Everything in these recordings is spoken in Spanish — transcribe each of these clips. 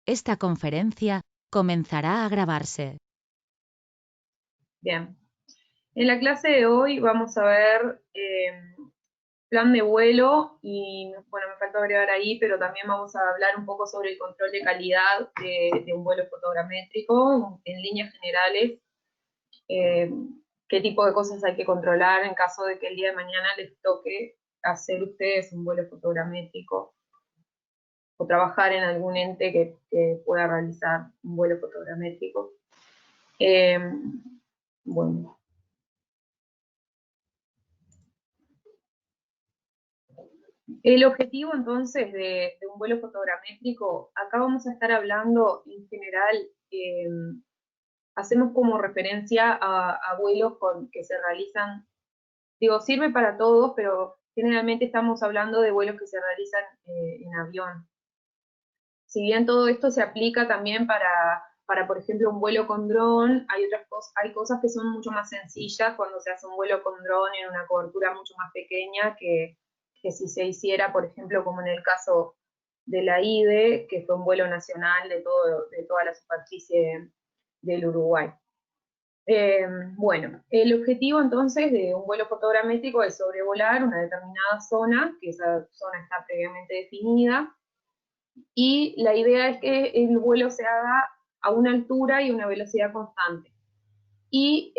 Esta conferencia comenzará a grabarse. Bien. En la clase de hoy vamos a ver plan de vuelo y, bueno, me faltó agregar ahí, pero también vamos a hablar un poco sobre el control de calidad de un vuelo fotogramétrico, en líneas generales, qué tipo de cosas hay que controlar en caso de que el día de mañana les toque hacer ustedes un vuelo fotogramétrico o trabajar en algún ente que pueda realizar un vuelo fotogramétrico. Bueno. El objetivo entonces de un vuelo fotogramétrico, acá vamos a estar hablando en general, hacemos como referencia a vuelos que se realizan, digo, sirve para todos, pero generalmente estamos hablando de vuelos que se realizan en avión. Si bien todo esto se aplica también para por ejemplo, un vuelo con dron, hay cosas que son mucho más sencillas cuando se hace un vuelo con dron en una cobertura mucho más pequeña que si se hiciera, por ejemplo, como en el caso de la IDE, que fue un vuelo nacional de toda la superficie del Uruguay. Bueno, el objetivo entonces de un vuelo fotogramétrico es sobrevolar una determinada zona, que esa zona está previamente definida, y la idea es que el vuelo se haga a una altura y una velocidad constante. Y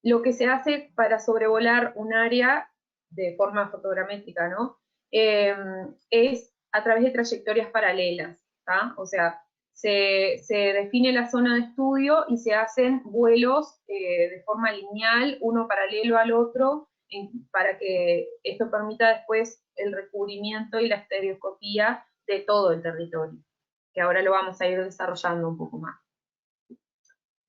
lo que se hace para sobrevolar un área de forma fotogramétrica, ¿no? Es a través de trayectorias paralelas, ¿tá? O sea, se define la zona de estudio y se hacen vuelos de forma lineal, uno paralelo al otro, para que esto permita después el recubrimiento y la estereoscopía de todo el territorio, que ahora lo vamos a ir desarrollando un poco más.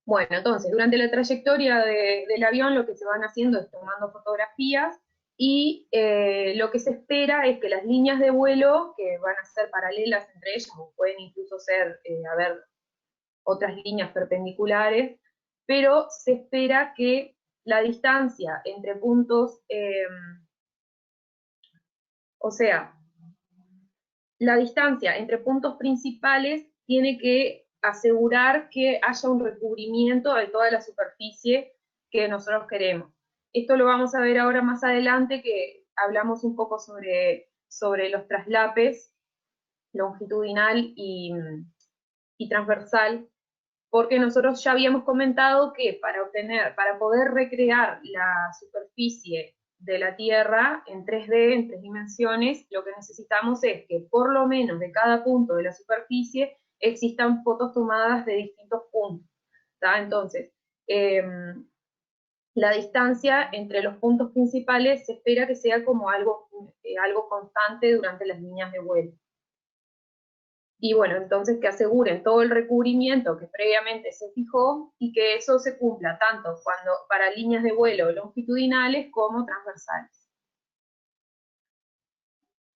Bueno, entonces, durante la trayectoria del avión lo que se van haciendo es tomando fotografías y lo que se espera es que las líneas de vuelo, que van a ser paralelas entre ellas, o pueden incluso ser, haber otras líneas perpendiculares, pero se espera que la distancia entre puntos, o sea, la distancia entre puntos principales tiene que asegurar que haya un recubrimiento de toda la superficie que nosotros queremos. Esto lo vamos a ver ahora más adelante, que hablamos un poco sobre los traslapes longitudinal y transversal, porque nosotros ya habíamos comentado que para poder recrear la superficie de la Tierra en 3D, en 3 dimensiones, lo que necesitamos es que por lo menos de cada punto de la superficie existan fotos tomadas de distintos puntos, ¿tá? Entonces, la distancia entre los puntos principales se espera que sea como algo constante durante las líneas de vuelo. Y bueno, entonces que aseguren todo el recubrimiento que previamente se fijó y que eso se cumpla tanto para líneas de vuelo longitudinales como transversales.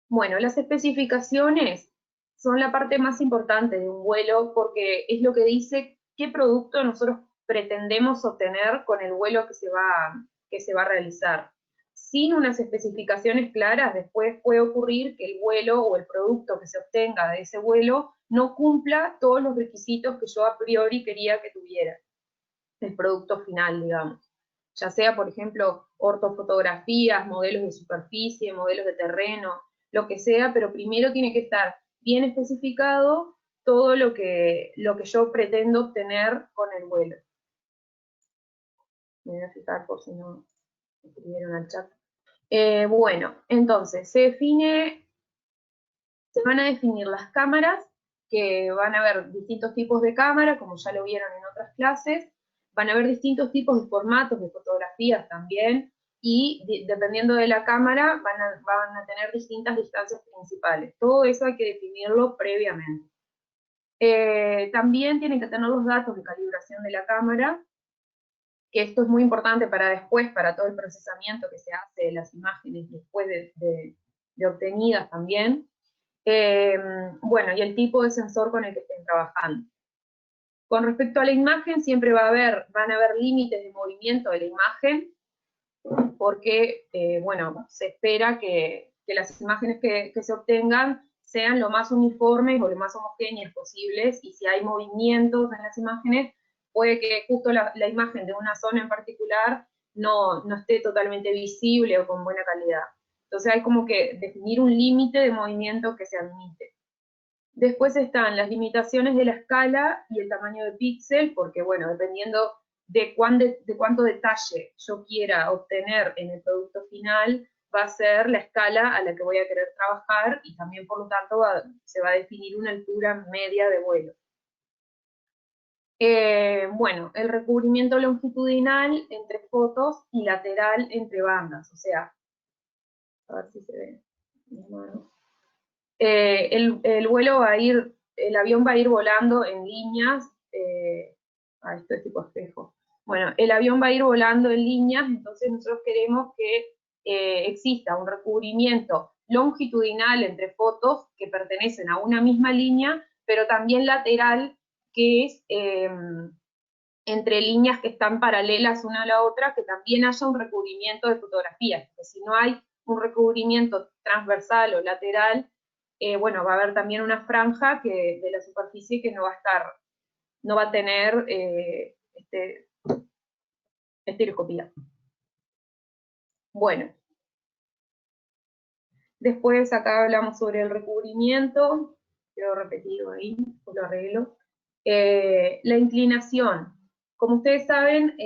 Bueno, las especificaciones son la parte más importante de un vuelo porque es lo que dice qué producto nosotros pretendemos obtener con el vuelo que se va a realizar. Sin unas especificaciones claras, después puede ocurrir que el vuelo o el producto que se obtenga de ese vuelo no cumpla todos los requisitos que yo a priori quería que tuviera el producto final, digamos. Ya sea, por ejemplo, ortofotografías, modelos de superficie, modelos de terreno, lo que sea, pero primero tiene que estar bien especificado todo lo que yo pretendo obtener con el vuelo. Me voy a fijar por si no me escribieron al chat. Bueno, entonces, se van a definir las cámaras, que van a haber distintos tipos de cámara, como ya lo vieron en otras clases, van a haber distintos tipos de formatos de fotografías también, y dependiendo de la cámara van a tener distintas distancias principales. Todo eso hay que definirlo previamente. También tienen que tener los datos de calibración de la cámara, que esto es muy importante para después, para todo el procesamiento que se hace de las imágenes después de obtenidas también. Bueno, y el tipo de sensor con el que estén trabajando. Con respecto a la imagen, siempre van a haber límites de movimiento de la imagen, porque, bueno, se espera que las imágenes que se obtengan sean lo más uniformes o lo más homogéneas posibles, y si hay movimientos en las imágenes, puede que justo la imagen de una zona en particular no esté totalmente visible o con buena calidad. Entonces hay como que definir un límite de movimiento que se admite. Después están las limitaciones de la escala y el tamaño de píxel, porque bueno, dependiendo de cuánto detalle yo quiera obtener en el producto final, va a ser la escala a la que voy a querer trabajar, y también por lo tanto se va a definir una altura media de vuelo. Bueno, el recubrimiento longitudinal entre fotos y lateral entre bandas, o sea, a ver si se ve. El vuelo va a ir, el avión va a ir volando en líneas, esto es tipo espejo. Bueno, el avión va a ir volando en líneas, entonces nosotros queremos que exista un recubrimiento longitudinal entre fotos que pertenecen a una misma línea, pero también lateral, que es entre líneas que están paralelas una a la otra, que también haya un recubrimiento de fotografías, porque si no hay un recubrimiento transversal o lateral, bueno, va a haber también una franja de la superficie que no va a tener estereoscopía. Bueno, después acá hablamos sobre el recubrimiento, quiero repetirlo ahí, pues lo arreglo. La inclinación. Como ustedes saben,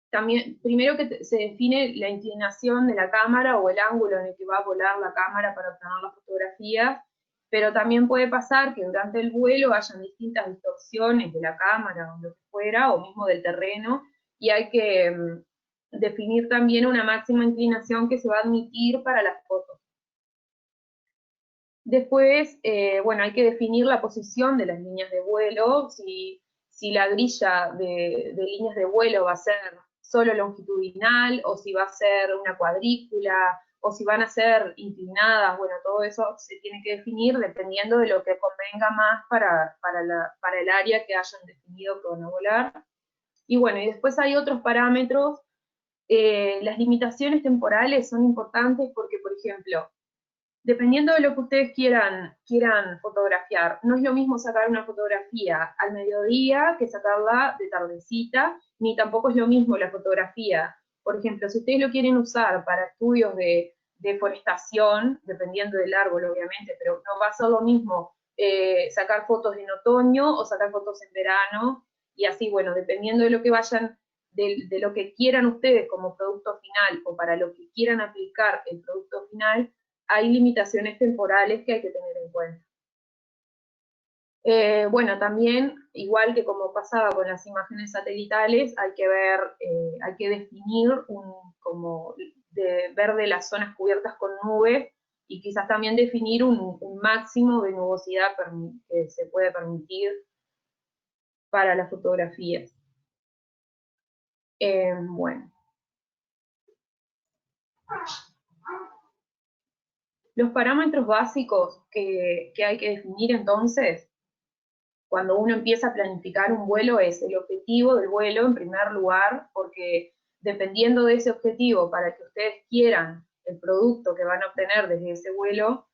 también, primero que se define la inclinación de la cámara o el ángulo en el que va a volar la cámara para obtener las fotografías, pero también puede pasar que durante el vuelo hayan distintas distorsiones de la cámara o lo que fuera, o mismo del terreno, y hay que definir también una máxima inclinación que se va a admitir para las fotos. Después, bueno, hay que definir la posición de las líneas de vuelo, si la grilla de líneas de vuelo va a ser solo longitudinal, o si va a ser una cuadrícula, o si van a ser inclinadas, bueno, todo eso se tiene que definir dependiendo de lo que convenga más para el área que hayan definido que van a volar. Y bueno, y después hay otros parámetros. Las limitaciones temporales son importantes porque, por ejemplo, dependiendo de lo que ustedes quieran fotografiar, no es lo mismo sacar una fotografía al mediodía que sacarla de tardecita, ni tampoco es lo mismo la fotografía. Por ejemplo, si ustedes lo quieren usar para estudios de deforestación, dependiendo del árbol obviamente, pero no va a ser lo mismo sacar fotos en otoño o sacar fotos en verano, y así, bueno, dependiendo de lo que vayan, de lo que quieran ustedes como producto final, o para lo que quieran aplicar el producto final, hay limitaciones temporales que hay que tener en cuenta. Bueno, también, igual que como pasaba con las imágenes satelitales, hay que ver, hay que definir ver de las zonas cubiertas con nubes, y quizás también definir un máximo de nubosidad que se puede permitir para las fotografías. Bueno. Los parámetros básicos que hay que definir entonces, cuando uno empieza a planificar un vuelo, es el objetivo del vuelo en primer lugar, porque dependiendo de ese objetivo, para que ustedes quieran el producto que van a obtener desde ese vuelo,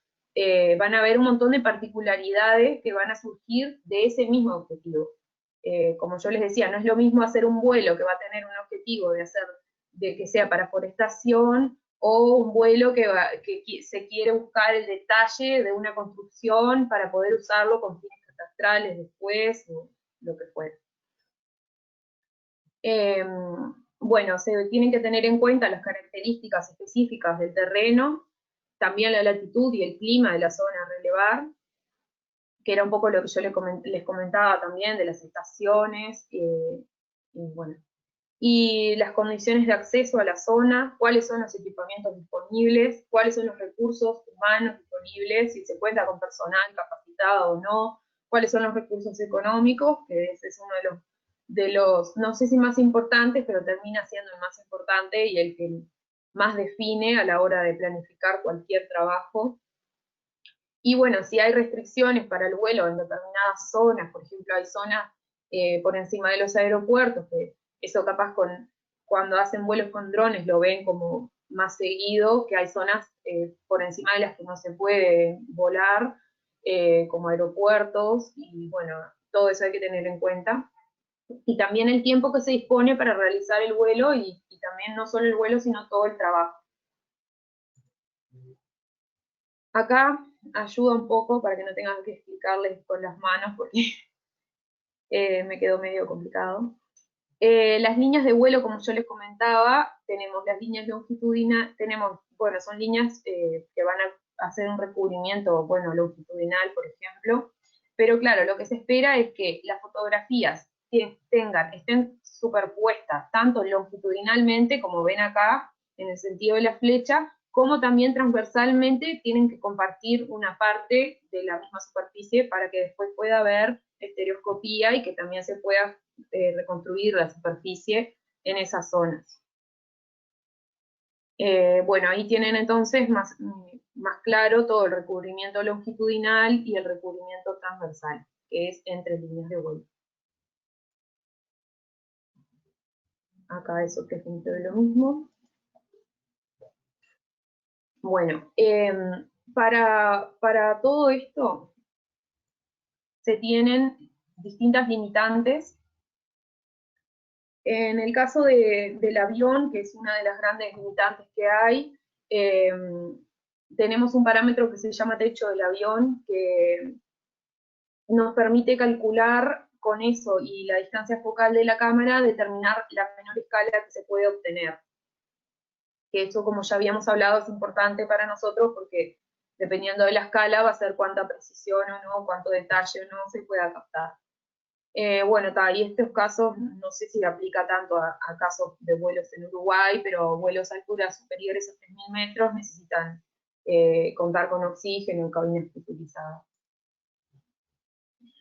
van a haber un montón de particularidades que van a surgir de ese mismo objetivo. Como yo les decía, no es lo mismo hacer un vuelo que va a tener un objetivo de que sea para forestación, o un vuelo que se quiere buscar el detalle de una construcción para poder usarlo con fines catastrales después, o lo que fuera. Bueno, se tienen que tener en cuenta las características específicas del terreno, también la latitud y el clima de la zona a relevar, que era un poco lo que yo les comentaba también de las estaciones, y bueno, y las condiciones de acceso a la zona, cuáles son los equipamientos disponibles, cuáles son los recursos humanos disponibles, si se cuenta con personal capacitado o no, cuáles son los recursos económicos, que ese es uno de los, no sé si más importantes, pero termina siendo el más importante y el que más define a la hora de planificar cualquier trabajo. Y bueno, si hay restricciones para el vuelo en determinadas zonas, por ejemplo, hay zonas por encima de los aeropuertos, que eso capaz cuando hacen vuelos con drones lo ven como más seguido, que hay zonas por encima de las que no se puede volar, como aeropuertos, y bueno, todo eso hay que tener en cuenta. Y también el tiempo que se dispone para realizar el vuelo y también no solo el vuelo, sino todo el trabajo. Acá ayuda un poco para que no tengan que explicarles con las manos porque me quedó medio complicado. Las líneas de vuelo, como yo les comentaba, tenemos las líneas longitudinales, tenemos, bueno, son líneas que van a hacer un recubrimiento, bueno, longitudinal, por ejemplo, pero claro, lo que se espera es que las fotografías estén superpuestas, tanto longitudinalmente, como ven acá, en el sentido de la flecha, como también transversalmente tienen que compartir una parte de la misma superficie para que después pueda haber estereoscopía y que también se pueda reconstruir la superficie en esas zonas. Bueno, ahí tienen entonces más claro todo el recubrimiento longitudinal y el recubrimiento transversal, que es entre líneas de vuelo. Acá es otro ejemplo de lo mismo. Bueno, para todo esto se tienen distintas limitantes. En el caso del avión, que es una de las grandes limitantes que hay, tenemos un parámetro que se llama techo del avión, que nos permite calcular con eso y la distancia focal de la cámara, determinar la menor escala que se puede obtener. Que eso, como ya habíamos hablado, es importante para nosotros porque dependiendo de la escala va a ser cuánta precisión o no, cuánto detalle o no se pueda captar. Bueno, y estos casos no sé si aplica tanto a casos de vuelos en Uruguay, pero vuelos a alturas superiores a 3.000 metros necesitan contar con oxígeno en cabinas presurizadas.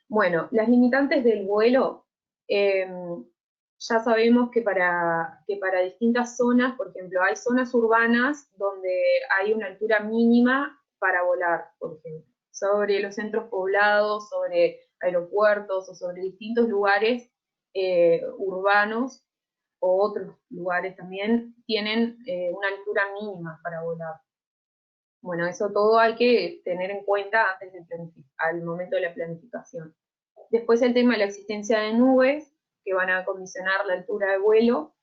Bueno, las limitantes del vuelo, ya sabemos que para distintas zonas, por ejemplo, hay zonas urbanas donde hay una altura mínima para volar, por ejemplo, sobre los centros poblados, sobre aeropuertos o sobre distintos lugares urbanos o otros lugares también tienen una altura mínima para volar. Bueno, eso todo hay que tener en cuenta antes de al momento de la planificación. Después el tema de la existencia de nubes que van a condicionar la altura de vuelo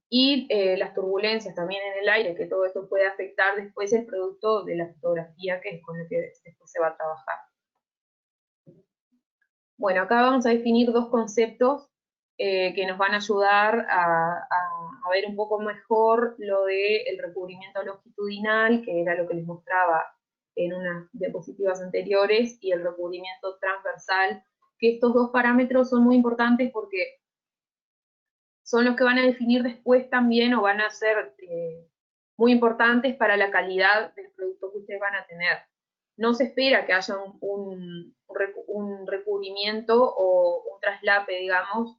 y las turbulencias también en el aire, que todo esto puede afectar después el producto de la fotografía que es con lo que después se va a trabajar. Bueno, acá vamos a definir dos conceptos que nos van a ayudar a ver un poco mejor lo del recubrimiento longitudinal, que era lo que les mostraba en unas diapositivas anteriores, y el recubrimiento transversal, que estos dos parámetros son muy importantes porque son los que van a definir después también o van a ser muy importantes para la calidad del producto que ustedes van a tener. No se espera que haya un recubrimiento o un traslape, digamos,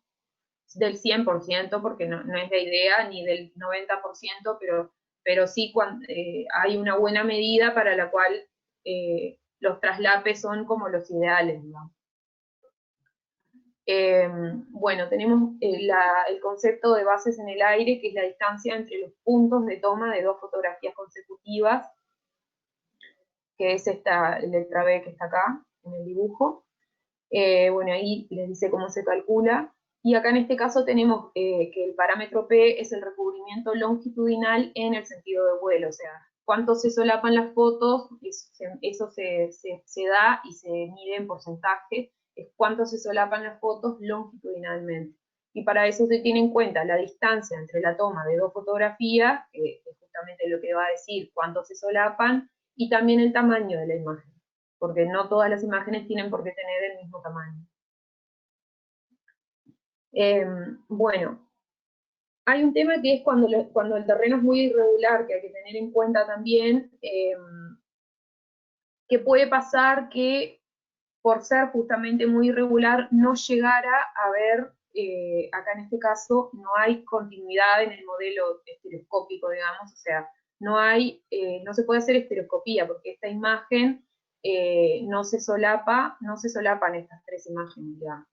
del 100%, porque no es la idea, ni del 90%, pero sí hay una buena medida para la cual los traslapes son como los ideales, digamos. Bueno, tenemos el concepto de bases en el aire, que es la distancia entre los puntos de toma de dos fotografías consecutivas, que es esta letra B que está acá en el dibujo. Bueno, ahí les dice cómo se calcula. Y acá en este caso tenemos que el parámetro P es el recubrimiento longitudinal en el sentido de vuelo, o sea, cuánto se solapan las fotos, eso se da y se mide en porcentaje, es cuánto se solapan las fotos longitudinalmente. Y para eso se tiene en cuenta la distancia entre la toma de dos fotografías, que es justamente lo que va a decir cuánto se solapan, y también el tamaño de la imagen, porque no todas las imágenes tienen por qué tener el mismo tamaño. Bueno, hay un tema que es cuando el terreno es muy irregular, que hay que tener en cuenta también, que puede pasar que por ser justamente muy irregular no llegara a ver, acá en este caso, no hay continuidad en el modelo estereoscópico, digamos, o sea, no se puede hacer estereoscopía, porque esta imagen no se solapan estas tres imágenes, digamos.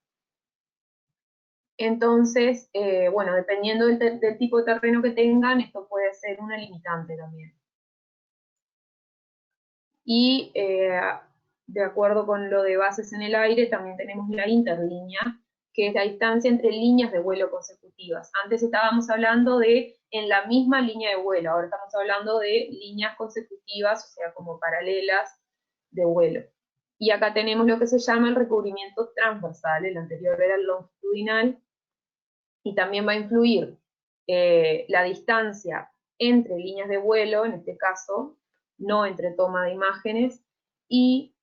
Entonces, bueno, dependiendo del tipo de terreno que tengan, esto puede ser una limitante también. Y de acuerdo con lo de bases en el aire, también tenemos la interlínea, que es la distancia entre líneas de vuelo consecutivas. Antes estábamos hablando de en la misma línea de vuelo, ahora estamos hablando de líneas consecutivas, o sea, como paralelas de vuelo. Y acá tenemos lo que se llama el recubrimiento transversal, el anterior era el longitudinal, y también va a influir la distancia entre líneas de vuelo, en este caso, no entre toma de imágenes, y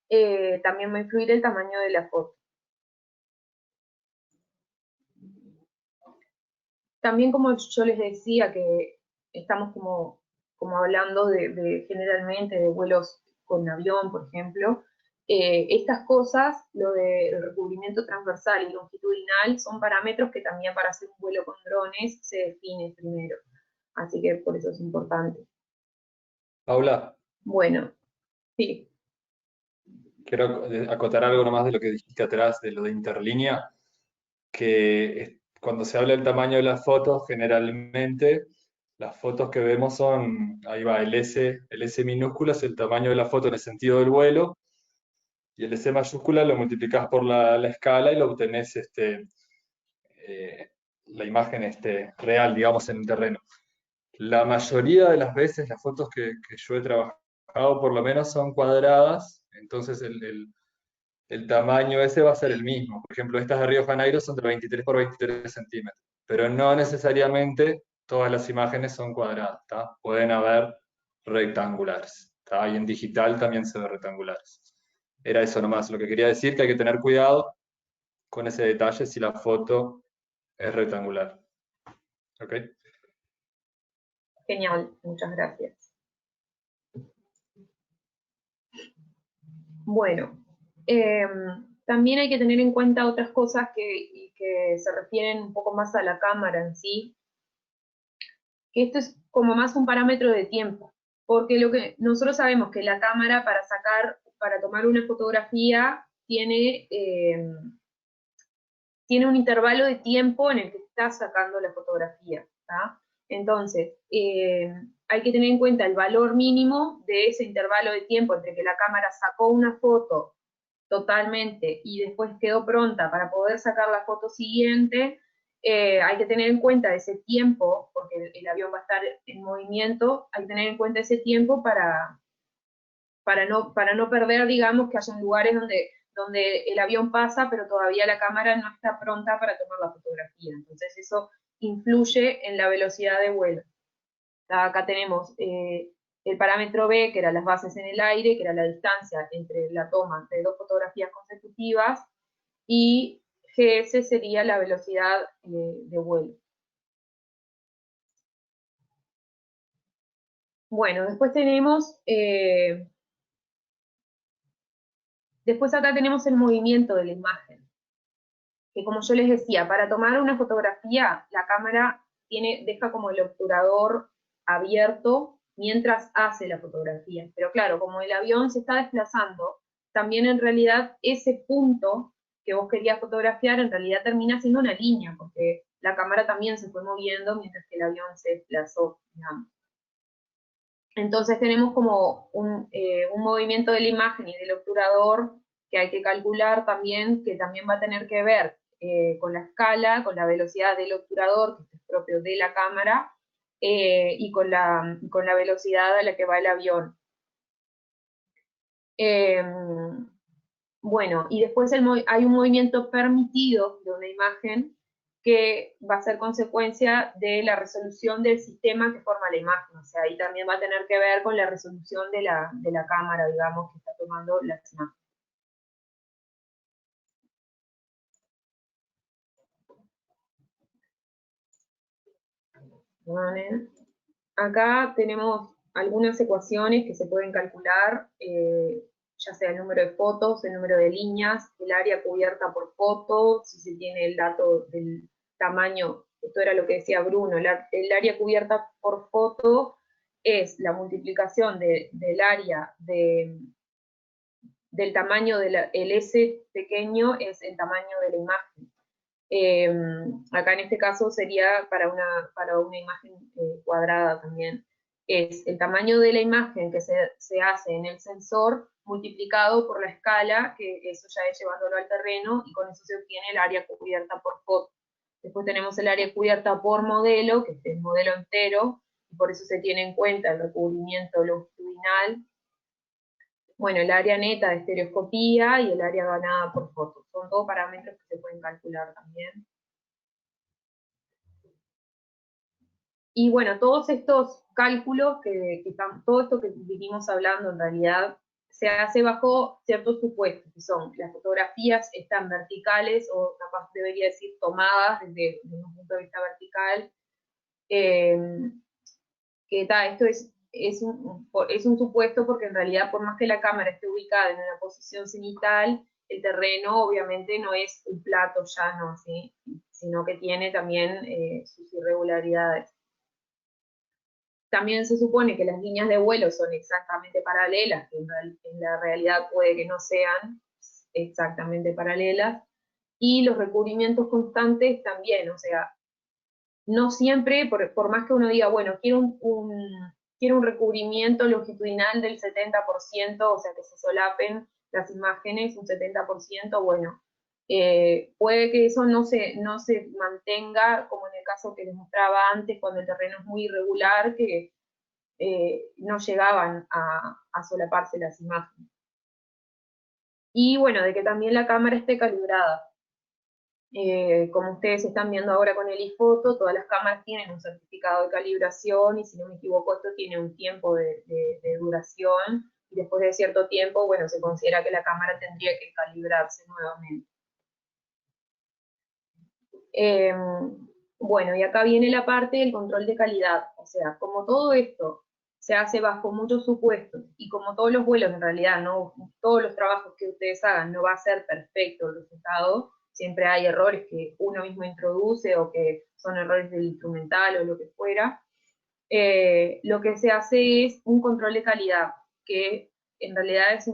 también va a influir el tamaño de la foto. También, como yo les decía, que estamos como hablando generalmente de vuelos con avión, por ejemplo, estas cosas, lo de recubrimiento transversal y longitudinal, son parámetros que también para hacer un vuelo con drones se define primero. Así que por eso es importante. Paula, Bueno, sí, quiero acotar algo nomás de lo que dijiste atrás, de lo de interlínea, que cuando se habla del tamaño de las fotos, generalmente las fotos que vemos son, ahí va, el S minúscula es el tamaño de la foto en el sentido del vuelo, y el S mayúscula lo multiplicás por la escala y lo obtenés la imagen real, digamos, en el terreno. La mayoría de las veces las fotos que yo he trabajado por lo menos son cuadradas, entonces el tamaño ese va a ser el mismo. Por ejemplo, estas de Río de Janeiro son de 23 por 23 centímetros, pero no necesariamente todas las imágenes son cuadradas, ¿tá? Pueden haber rectangulares, ¿tá? Y en digital también se ve rectangulares. Era eso nomás, lo que quería decir, que hay que tener cuidado con ese detalle si la foto es rectangular. ¿Ok? genial, muchas gracias. Bueno, también hay que tener en cuenta otras cosas que se refieren un poco más a la cámara en sí, que esto es como más un parámetro de tiempo, porque lo que nosotros sabemos que la cámara para tomar una fotografía tiene un intervalo de tiempo en el que está sacando la fotografía, ¿tá? Entonces, hay que tener en cuenta el valor mínimo de ese intervalo de tiempo entre que la cámara sacó una foto totalmente y después quedó pronta para poder sacar la foto siguiente. Hay que tener en cuenta ese tiempo, porque el avión va a estar en movimiento, hay que tener en cuenta ese tiempo para no perder, digamos, que haya lugares donde el avión pasa, pero todavía la cámara no está pronta para tomar la fotografía. Entonces eso influye en la velocidad de vuelo. Acá tenemos el parámetro B, que eran las bases en el aire, que era la distancia entre la toma de dos fotografías consecutivas, y GS sería la velocidad de vuelo. Bueno, después acá tenemos el movimiento de la imagen, que como yo les decía, para tomar una fotografía, la cámara deja como el obturador abierto mientras hace la fotografía. Pero claro, como el avión se está desplazando, también en realidad ese punto que vos querías fotografiar en realidad termina siendo una línea, porque la cámara también se fue moviendo mientras que el avión se desplazó, digamos. Entonces tenemos como un movimiento de la imagen y del obturador que hay que calcular también, que también va a tener que ver con la escala, con la velocidad del obturador, que es propio de la cámara, y con la velocidad a la que va el avión. Bueno, y después hay un movimiento permitido de una imagen que va a ser consecuencia de la resolución del sistema que forma la imagen. O sea, ahí también va a tener que ver con la resolución de la cámara, digamos, que está tomando las imágenes. ¿Vale? Acá tenemos algunas ecuaciones que se pueden calcular, ya sea el número de fotos, el número de líneas, el área cubierta por foto, si se tiene el dato del tamaño, esto era lo que decía Bruno, el área cubierta por foto es la multiplicación del área del tamaño el S pequeño es el tamaño de la imagen. Acá en este caso sería para una imagen cuadrada también. Es el tamaño de la imagen que se hace en el sensor multiplicado por la escala, que eso ya es llevándolo al terreno, y con eso se obtiene el área cubierta por foto. Después tenemos el área cubierta por modelo, que es el modelo entero, y por eso se tiene en cuenta el recubrimiento longitudinal. Bueno, el área neta de estereoscopía y el área ganada por foto. Son todos parámetros que se pueden calcular también. Y bueno, todos estos cálculos todo esto que vinimos hablando en realidad se hace bajo ciertos supuestos, que son las fotografías están verticales, o capaz debería decir tomadas desde un punto de vista vertical, esto es un supuesto porque en realidad por más que la cámara esté ubicada en una posición cenital, el terreno obviamente no es un plato llano, ¿sí? Sino que tiene también sus irregularidades. También se supone que las líneas de vuelo son exactamente paralelas, que en la realidad puede que no sean exactamente paralelas, y los recubrimientos constantes también, o sea, no siempre, por más que uno diga, bueno, quiero un recubrimiento longitudinal del 70%, o sea, que se solapen las imágenes un 70%, bueno, puede que eso no se mantenga, como en el caso que les mostraba antes, cuando el terreno es muy irregular, que no llegaban a solaparse las imágenes. Y bueno, de que también la cámara esté calibrada. Como ustedes están viendo ahora con el iPhoto, todas las cámaras tienen un certificado de calibración, y si no me equivoco, esto tiene un tiempo de duración, y después de cierto tiempo, bueno, se considera que la cámara tendría que calibrarse nuevamente. Bueno, y acá viene la parte del control de calidad, o sea, como todo esto se hace bajo muchos supuestos, y como todos los vuelos en realidad, no todos los trabajos que ustedes hagan no va a ser perfecto el resultado, siempre hay errores que uno mismo introduce o que son errores del instrumental o lo que fuera, lo que se hace es un control de calidad, que en realidad es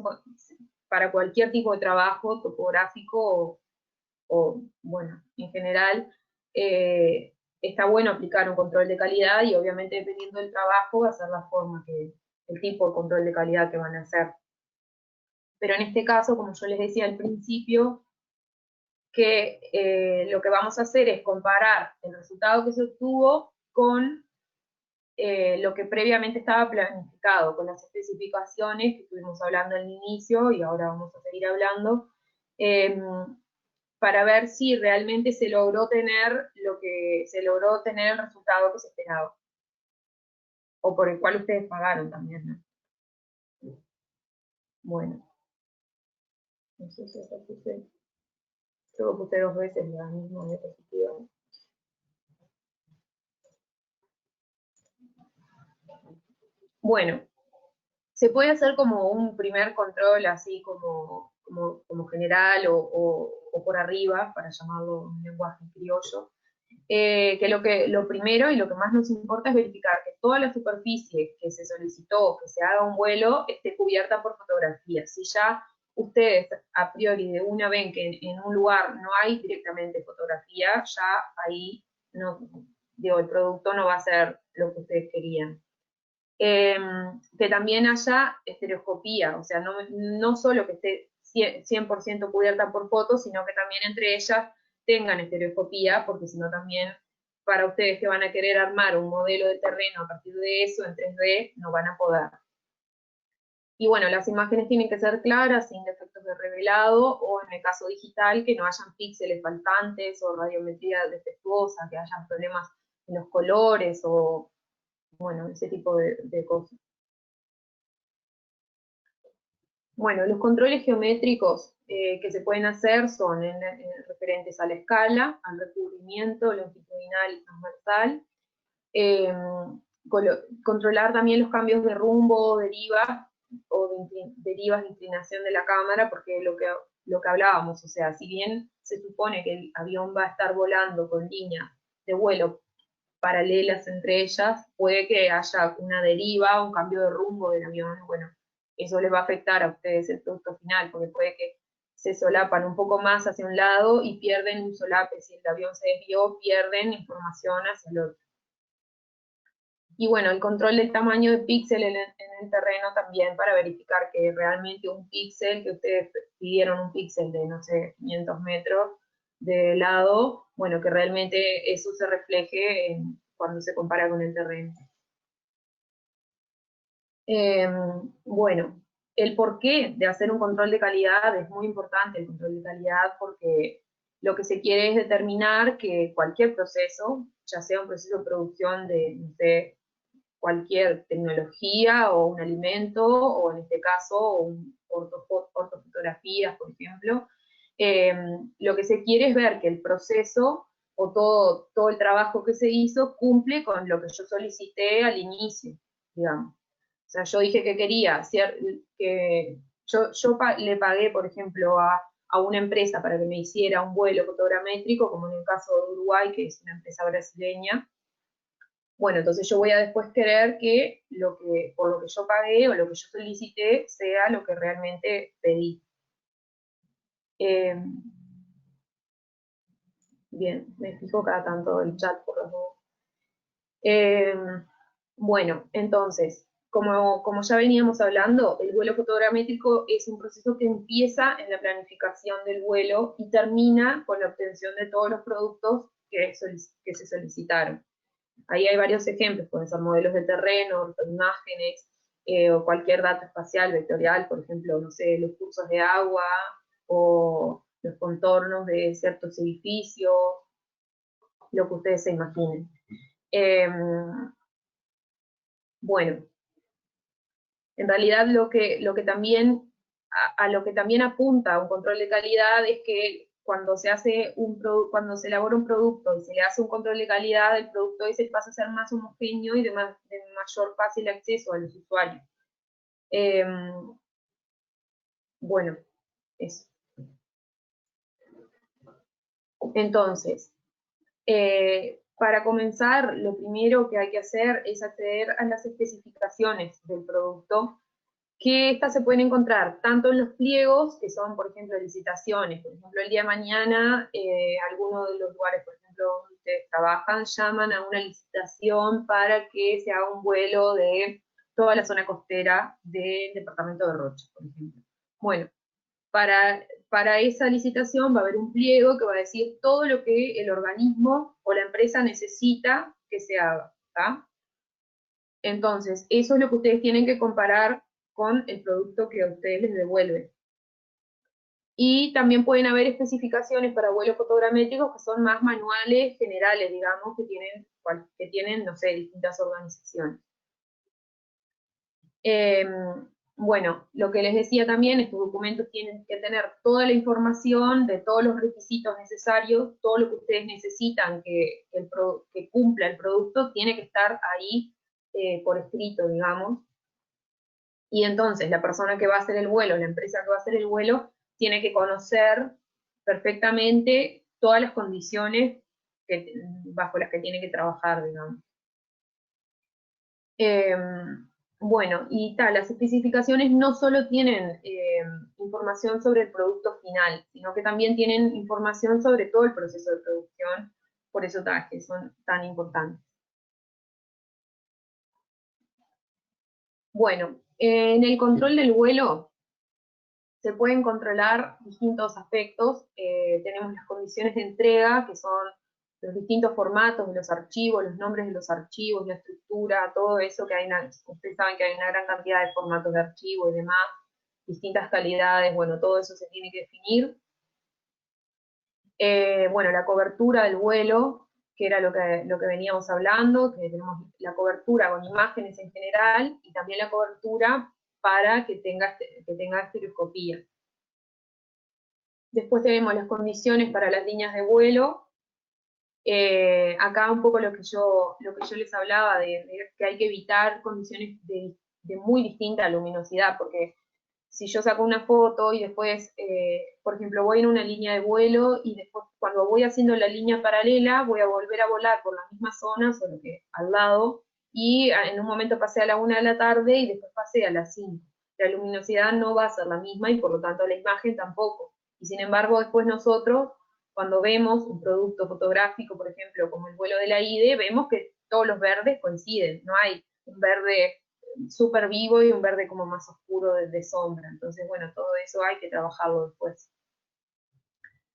para cualquier tipo de trabajo topográfico o bueno, en general, está bueno aplicar un control de calidad, y obviamente dependiendo del trabajo va a ser la forma el tipo de control de calidad que van a hacer. Pero en este caso, como yo les decía al principio, que lo que vamos a hacer es comparar el resultado que se obtuvo con lo que previamente estaba planificado, con las especificaciones que estuvimos hablando al inicio y ahora vamos a seguir hablando, para ver si realmente se logró tener el resultado que se esperaba, o por el cual ustedes pagaron también, ¿no? Bueno, no sé si acá puse, yo puse 2 veces la misma diapositiva. Bueno, se puede hacer como un primer control así como general o por arriba, para llamarlo en lenguaje criollo, que lo primero y lo que más nos importa es verificar que toda la superficie que se solicitó que se haga un vuelo esté cubierta por fotografía. Si ya ustedes a priori de una ven que en un lugar no hay directamente fotografía, ya ahí no, digo, el producto no va a ser lo que ustedes querían. Que también haya estereoscopía, o sea, no solo que esté 100% cubierta por fotos, sino que también entre ellas tengan estereoscopía, porque si no también para ustedes que van a querer armar un modelo de terreno a partir de eso en 3D, no van a poder. Y bueno, las imágenes tienen que ser claras, sin defectos de revelado, o en el caso digital, que no hayan píxeles faltantes o radiometría defectuosa, que hayan problemas en los colores o, bueno, ese tipo de cosas. Bueno, los controles geométricos que se pueden hacer son referentes a la escala, al recubrimiento longitudinal y transversal, controlar también los cambios de rumbo, derivas de inclinación de la cámara, porque lo que hablábamos, o sea, si bien se supone que el avión va a estar volando con líneas de vuelo paralelas entre ellas, puede que haya una deriva, un cambio de rumbo del avión, bueno, eso les va a afectar a ustedes el producto final, porque puede que se solapan un poco más hacia un lado y pierden un solape. Si el avión se desvió, pierden información hacia el otro. Y bueno, el control del tamaño de píxel en el terreno también para verificar que realmente un píxel, que ustedes pidieron un píxel de, no sé, 500 metros de lado, bueno, que realmente eso se refleje cuando se compara con el terreno. Bueno, el porqué de hacer un control de calidad es muy importante, el control de calidad, porque lo que se quiere es determinar que cualquier proceso, ya sea un proceso de producción de, no sé, cualquier tecnología o un alimento, o en este caso, ortofotografías, por ejemplo, lo que se quiere es ver que el proceso o todo el trabajo que se hizo cumple con lo que yo solicité al inicio, digamos. O sea, yo dije que quería, que yo le pagué, por ejemplo, a una empresa para que me hiciera un vuelo fotogramétrico, como en el caso de Uruguay, que es una empresa brasileña. Bueno, entonces yo voy a después querer que por lo que yo pagué o lo que yo solicité sea lo que realmente pedí. Bien, me fijo cada tanto el chat por los dos. Bueno, entonces, como ya veníamos hablando, el vuelo fotogramétrico es un proceso que empieza en la planificación del vuelo y termina con la obtención de todos los productos que se solicitaron. Ahí hay varios ejemplos, pueden ser modelos de terreno, imágenes, o cualquier dato espacial, vectorial, por ejemplo, no sé, los cursos de agua, o los contornos de ciertos edificios, lo que ustedes se imaginen. Bueno, en realidad lo que también, a lo que también apunta un control de calidad es que cuando se elabora un producto y se le hace un control de calidad, el producto ese pasa a ser más homogéneo y de mayor fácil acceso a los usuarios. Bueno, eso. Entonces, para comenzar, lo primero que hay que hacer es acceder a las especificaciones del producto, que estas se pueden encontrar tanto en los pliegos, que son, por ejemplo, licitaciones. Por ejemplo, el día de mañana, algunos de los lugares, por ejemplo, donde ustedes trabajan, llaman a una licitación para que se haga un vuelo de toda la zona costera del departamento de Rocha, por ejemplo. Bueno, para esa licitación va a haber un pliego que va a decir todo lo que el organismo o la empresa necesita que se haga, ¿tá? Entonces, eso es lo que ustedes tienen que comparar con el producto que a ustedes les devuelven. Y también pueden haber especificaciones para vuelos fotogramétricos que son más manuales generales, digamos, que tienen, no sé, distintas organizaciones. Bueno, lo que les decía también, estos documentos tienen que tener toda la información de todos los requisitos necesarios, todo lo que ustedes necesitan que cumpla el producto, tiene que estar ahí por escrito, digamos. Y entonces la persona que va a hacer el vuelo, la empresa que va a hacer el vuelo, tiene que conocer perfectamente todas las condiciones bajo las que tiene que trabajar, digamos. Bueno, y tal, las especificaciones no solo tienen información sobre el producto final, sino que también tienen información sobre todo el proceso de producción, por eso que son tan importantes. Bueno, en el control del vuelo se pueden controlar distintos aspectos. Tenemos las condiciones de entrega, que son los distintos formatos de los archivos, los nombres de los archivos, la estructura, todo eso que ustedes saben que hay una gran cantidad de formatos de archivo y demás, distintas calidades, bueno, todo eso se tiene que definir. Bueno, la cobertura del vuelo, que era lo que veníamos hablando, que tenemos la cobertura con imágenes en general, y también la cobertura para que tenga estereoscopía. Después tenemos las condiciones para las líneas de vuelo. Acá un poco lo que yo les hablaba, de que hay que evitar condiciones de muy distinta luminosidad, porque si yo saco una foto y después, por ejemplo, voy en una línea de vuelo y después cuando voy haciendo la línea paralela voy a volver a volar por las mismas zonas, solo que al lado, y en un momento pasé a la 1 de la tarde y después pasé a las 5. La luminosidad no va a ser la misma y por lo tanto la imagen tampoco. Y sin embargo, después nosotros, cuando vemos un producto fotográfico, por ejemplo, como el vuelo de la IDE, vemos que todos los verdes coinciden, no hay un verde súper vivo y un verde como más oscuro de sombra. Entonces, bueno, todo eso hay que trabajarlo después.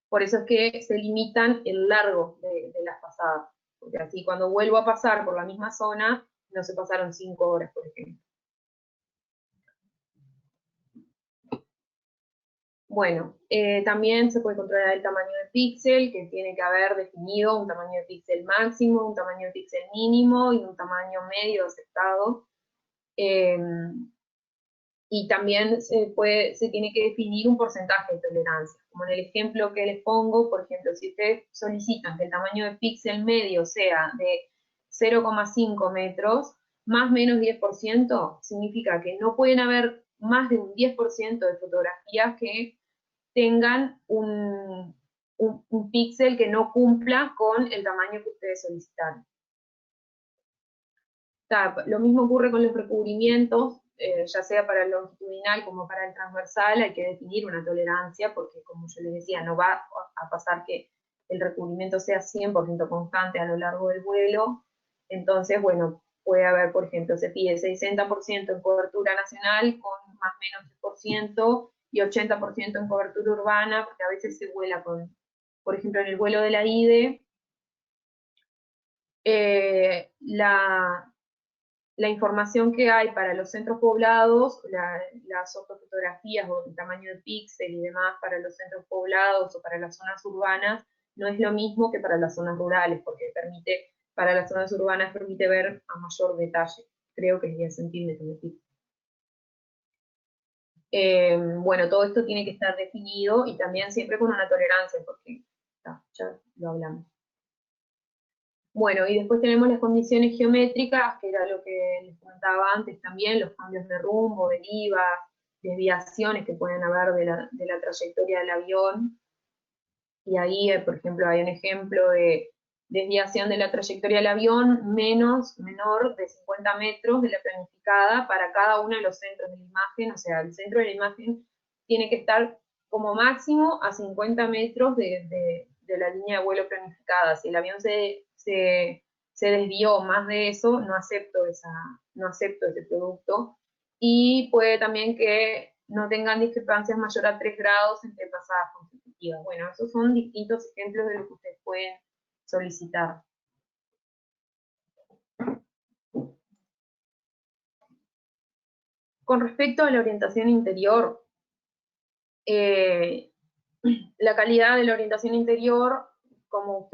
Por eso es que se limitan el largo de las pasadas, porque así cuando vuelvo a pasar por la misma zona, no se pasaron 5 horas, por ejemplo. Bueno, también se puede controlar el tamaño de píxel, que tiene que haber definido un tamaño de píxel máximo, un tamaño de píxel mínimo y un tamaño medio aceptado. Y también se tiene que definir un porcentaje de tolerancia. Como en el ejemplo que les pongo, por ejemplo, si ustedes solicitan que el tamaño de píxel medio sea de 0,5 metros, más o menos 10%, significa que no pueden haber más de un 10% de fotografías que tengan un píxel que no cumpla con el tamaño que ustedes solicitaron. Lo mismo ocurre con los recubrimientos, ya sea para el longitudinal como para el transversal, hay que definir una tolerancia, porque como yo les decía, no va a pasar que el recubrimiento sea 100% constante a lo largo del vuelo. Entonces, bueno, puede haber, por ejemplo, se pide 60% en cobertura nacional con más o menos 10% y 80% en cobertura urbana, porque a veces se vuela con, por ejemplo, en el vuelo de la IDE, la información que hay para los centros poblados, las ortofotografías o el tamaño de píxel y demás para los centros poblados o para las zonas urbanas, no es lo mismo que para las zonas rurales, porque para las zonas urbanas permite ver a mayor detalle. Creo que es 10 centímetros de píxel. Bueno, todo esto tiene que estar definido y también siempre con una tolerancia, porque ya lo hablamos. Bueno, y después tenemos las condiciones geométricas, que era lo que les comentaba antes también, los cambios de rumbo, derivas, desviaciones que pueden haber de la trayectoria del avión. Y ahí, por ejemplo, hay un ejemplo de desviación de la trayectoria del avión menor de 50 metros de la planificada para cada uno de los centros de la imagen. O sea, el centro de la imagen tiene que estar como máximo a 50 metros de la línea de vuelo planificada. Si el avión se desvió más de eso, no acepto ese producto. Y puede también que no tengan discrepancias mayor a 3 grados entre pasadas consecutivas. Bueno, esos son distintos ejemplos de lo que ustedes pueden solicitar. Con respecto a la orientación interior, la calidad de la orientación interior, como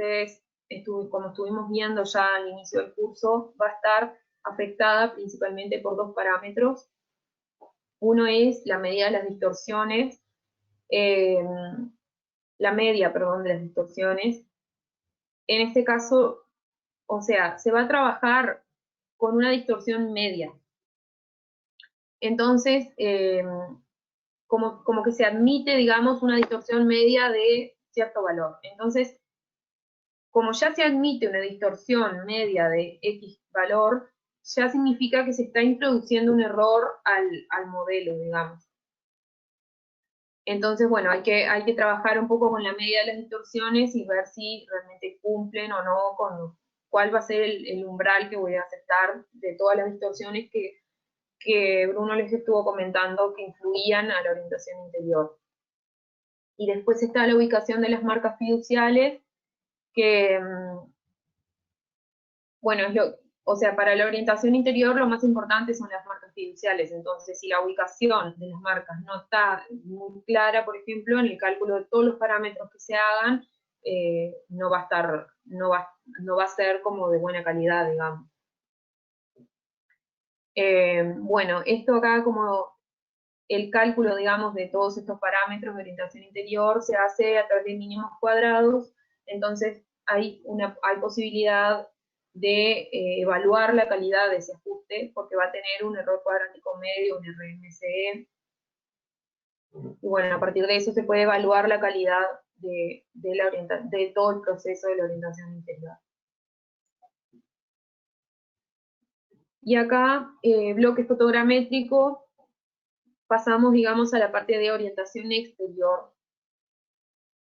estuvimos viendo ya al inicio del curso, va a estar afectada principalmente por dos parámetros. Uno es la medida de las distorsiones, la media, perdón, de las distorsiones. En este caso, o sea, se va a trabajar con una distorsión media. Entonces, como que se admite, digamos, una distorsión media de cierto valor. Entonces, como ya se admite una distorsión media de X valor, ya significa que se está introduciendo un error al modelo, digamos. Entonces, bueno, hay que trabajar un poco con la medida de las distorsiones y ver si realmente cumplen o no con cuál va a ser el umbral que voy a aceptar de todas las distorsiones que Bruno les estuvo comentando que influían a la orientación interior. Y después está la ubicación de las marcas fiduciales, que, bueno, o sea, para la orientación interior lo más importante son las marcas fiduciales. Entonces, si la ubicación de las marcas no está muy clara, por ejemplo, en el cálculo de todos los parámetros que se hagan, no va a ser como de buena calidad, digamos. Bueno, esto acá como el cálculo, digamos, de todos estos parámetros de orientación interior se hace a través de mínimos cuadrados. Entonces hay posibilidad de evaluar la calidad de ese ajuste, porque va a tener un error cuadrático medio, un RMSE. Y bueno, a partir de eso se puede evaluar la calidad de todo el proceso de la orientación interior. Y acá, bloque fotogramétrico, pasamos, digamos, a la parte de orientación exterior.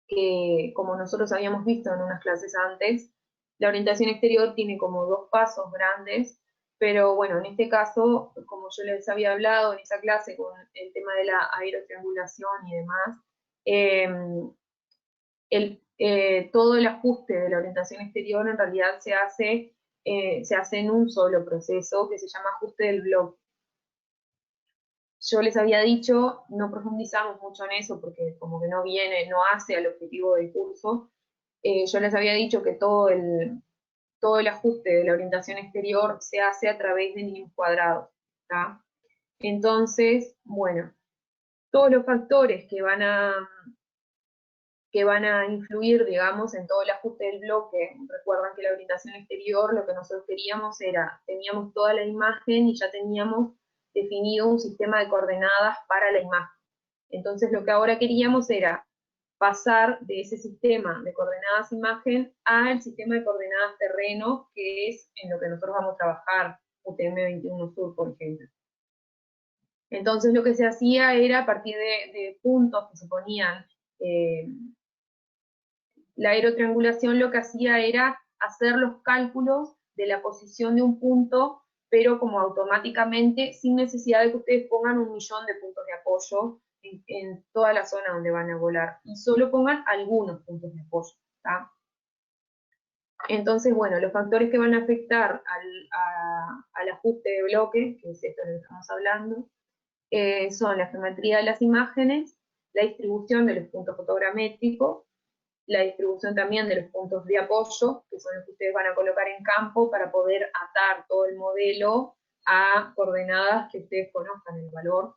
que, como nosotros habíamos visto en unas clases antes, la orientación exterior tiene como dos pasos grandes, pero bueno, en este caso, como yo les había hablado en esa clase con el tema de la aerotriangulación y demás, todo el ajuste de la orientación exterior en realidad se hace en un solo proceso que se llama ajuste del bloque. Yo les había dicho, no profundizamos mucho en eso porque como que no viene, no hace al objetivo del curso. Yo les había dicho que todo el ajuste de la orientación exterior se hace a través de mínimos cuadrados, ¿tá? Entonces, bueno, todos los factores que van a influir, digamos, en todo el ajuste del bloque. Recuerdan que la orientación exterior, lo que nosotros queríamos era, teníamos toda la imagen y ya teníamos definido un sistema de coordenadas para la imagen. Entonces lo que ahora queríamos era pasar de ese sistema de coordenadas imagen al sistema de coordenadas terreno, que es en lo que nosotros vamos a trabajar, UTM 21 Sur, por ejemplo. Entonces lo que se hacía era a partir de puntos que se ponían, la aerotriangulación lo que hacía era hacer los cálculos de la posición de un punto, pero como automáticamente, sin necesidad de que ustedes pongan 1.000.000 de puntos de apoyo en toda la zona donde van a volar, y solo pongan algunos puntos de apoyo, ¿tá? Entonces, bueno, los factores que van a afectar al ajuste de bloque, que es esto de lo que estamos hablando, son la geometría de las imágenes, la distribución de los puntos fotogramétricos, la distribución también de los puntos de apoyo, que son los que ustedes van a colocar en campo para poder atar todo el modelo a coordenadas que ustedes conozcan el valor,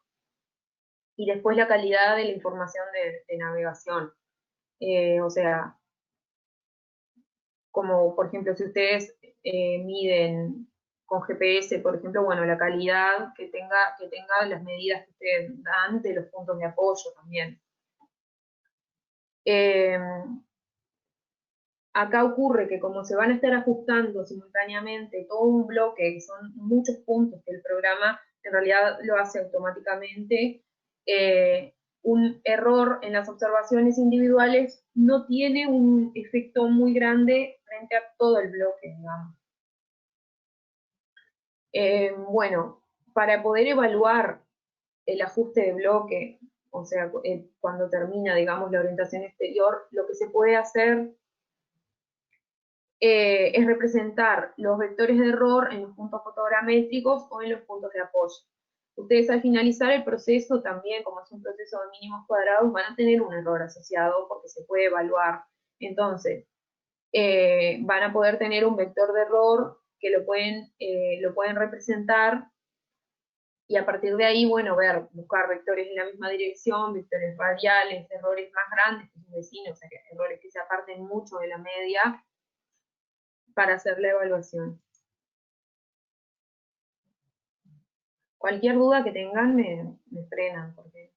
y después la calidad de la información de navegación. O sea, como por ejemplo si ustedes miden con GPS, por ejemplo, bueno, la calidad que tenga las medidas que ustedes dan de los puntos de apoyo también. Acá ocurre que como se van a estar ajustando simultáneamente todo un bloque, que son muchos puntos que el programa en realidad lo hace automáticamente, un error en las observaciones individuales no tiene un efecto muy grande frente a todo el bloque, digamos. Bueno, para poder evaluar el ajuste de bloque, o sea, cuando termina, digamos, la orientación exterior, lo que se puede hacer es representar los vectores de error en los puntos fotogramétricos o en los puntos de apoyo. Ustedes al finalizar el proceso también, como es un proceso de mínimos cuadrados, van a tener un error asociado porque se puede evaluar. Entonces, van a poder tener un vector de error que lo pueden representar, y a partir de ahí, bueno, buscar vectores en la misma dirección, vectores radiales, errores más grandes que sus vecinos, o sea, errores que se aparten mucho de la media, para hacer la evaluación. Cualquier duda que tengan me frenan, porque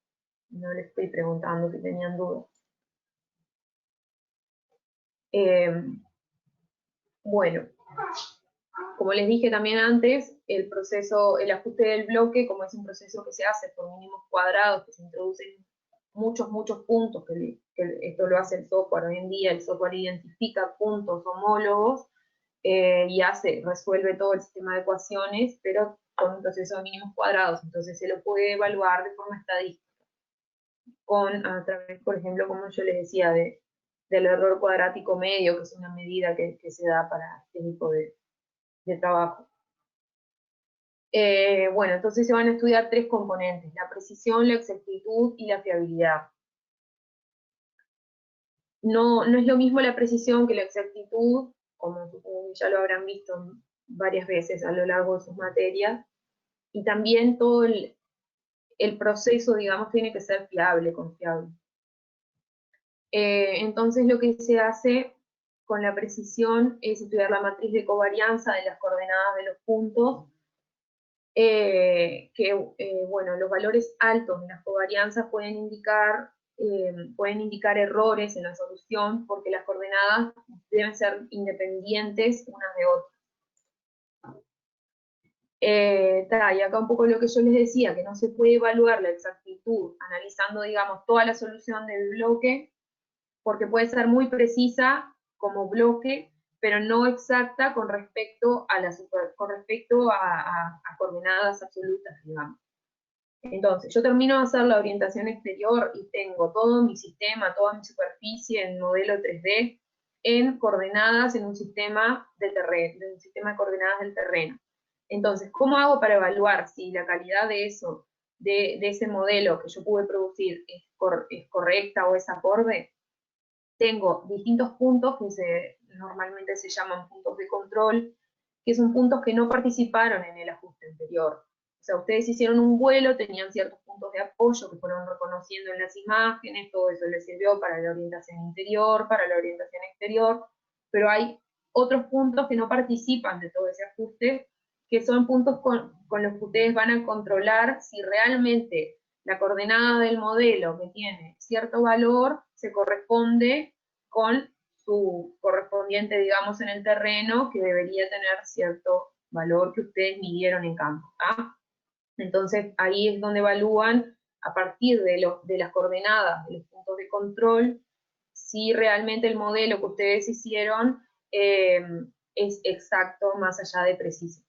no les estoy preguntando si tenían dudas. Bueno, como les dije también antes, el ajuste del bloque, como es un proceso que se hace por mínimos cuadrados, que se introducen muchos puntos, que esto lo hace el software hoy en día, el software identifica puntos homólogos y resuelve todo el sistema de ecuaciones, pero con un proceso de mínimos cuadrados, entonces se lo puede evaluar de forma estadística, a través, por ejemplo, como yo les decía, del error cuadrático medio, que es una medida que se da para este tipo de trabajo. Bueno, entonces se van a estudiar tres componentes: la precisión, la exactitud y la fiabilidad. No es lo mismo la precisión que la exactitud, como supongo que ya lo habrán visto varias veces a lo largo de sus materias, y también todo el proceso, digamos, tiene que ser fiable, confiable. Entonces lo que se hace con la precisión es estudiar la matriz de covarianza de las coordenadas de los puntos, bueno, los valores altos de las covarianzas pueden indicar errores en la solución, porque las coordenadas deben ser independientes unas de otras. Y acá un poco lo que yo les decía, que no se puede evaluar la exactitud analizando, digamos, toda la solución del bloque, porque puede ser muy precisa como bloque, pero no exacta con respecto a coordenadas absolutas, digamos. Entonces, yo termino de hacer la orientación exterior y tengo todo mi sistema, toda mi superficie en modelo 3D en coordenadas en un sistema de terreno, en un sistema de coordenadas del terreno. Entonces, ¿cómo hago para evaluar si la calidad de eso, de ese modelo que yo pude producir es correcta o es acorde? Tengo distintos puntos que normalmente se llaman puntos de control, que son puntos que no participaron en el ajuste anterior. O sea, ustedes hicieron un vuelo, tenían ciertos puntos de apoyo que fueron reconociendo en las imágenes, todo eso les sirvió para la orientación interior, para la orientación exterior, pero hay otros puntos que no participan de todo ese ajuste, que son puntos con los que ustedes van a controlar si realmente la coordenada del modelo que tiene cierto valor se corresponde con su correspondiente, digamos, en el terreno, que debería tener cierto valor que ustedes midieron en campo. ¿Ah? Entonces, ahí es donde evalúan, a partir de las coordenadas, de los puntos de control, si realmente el modelo que ustedes hicieron es exacto más allá de preciso.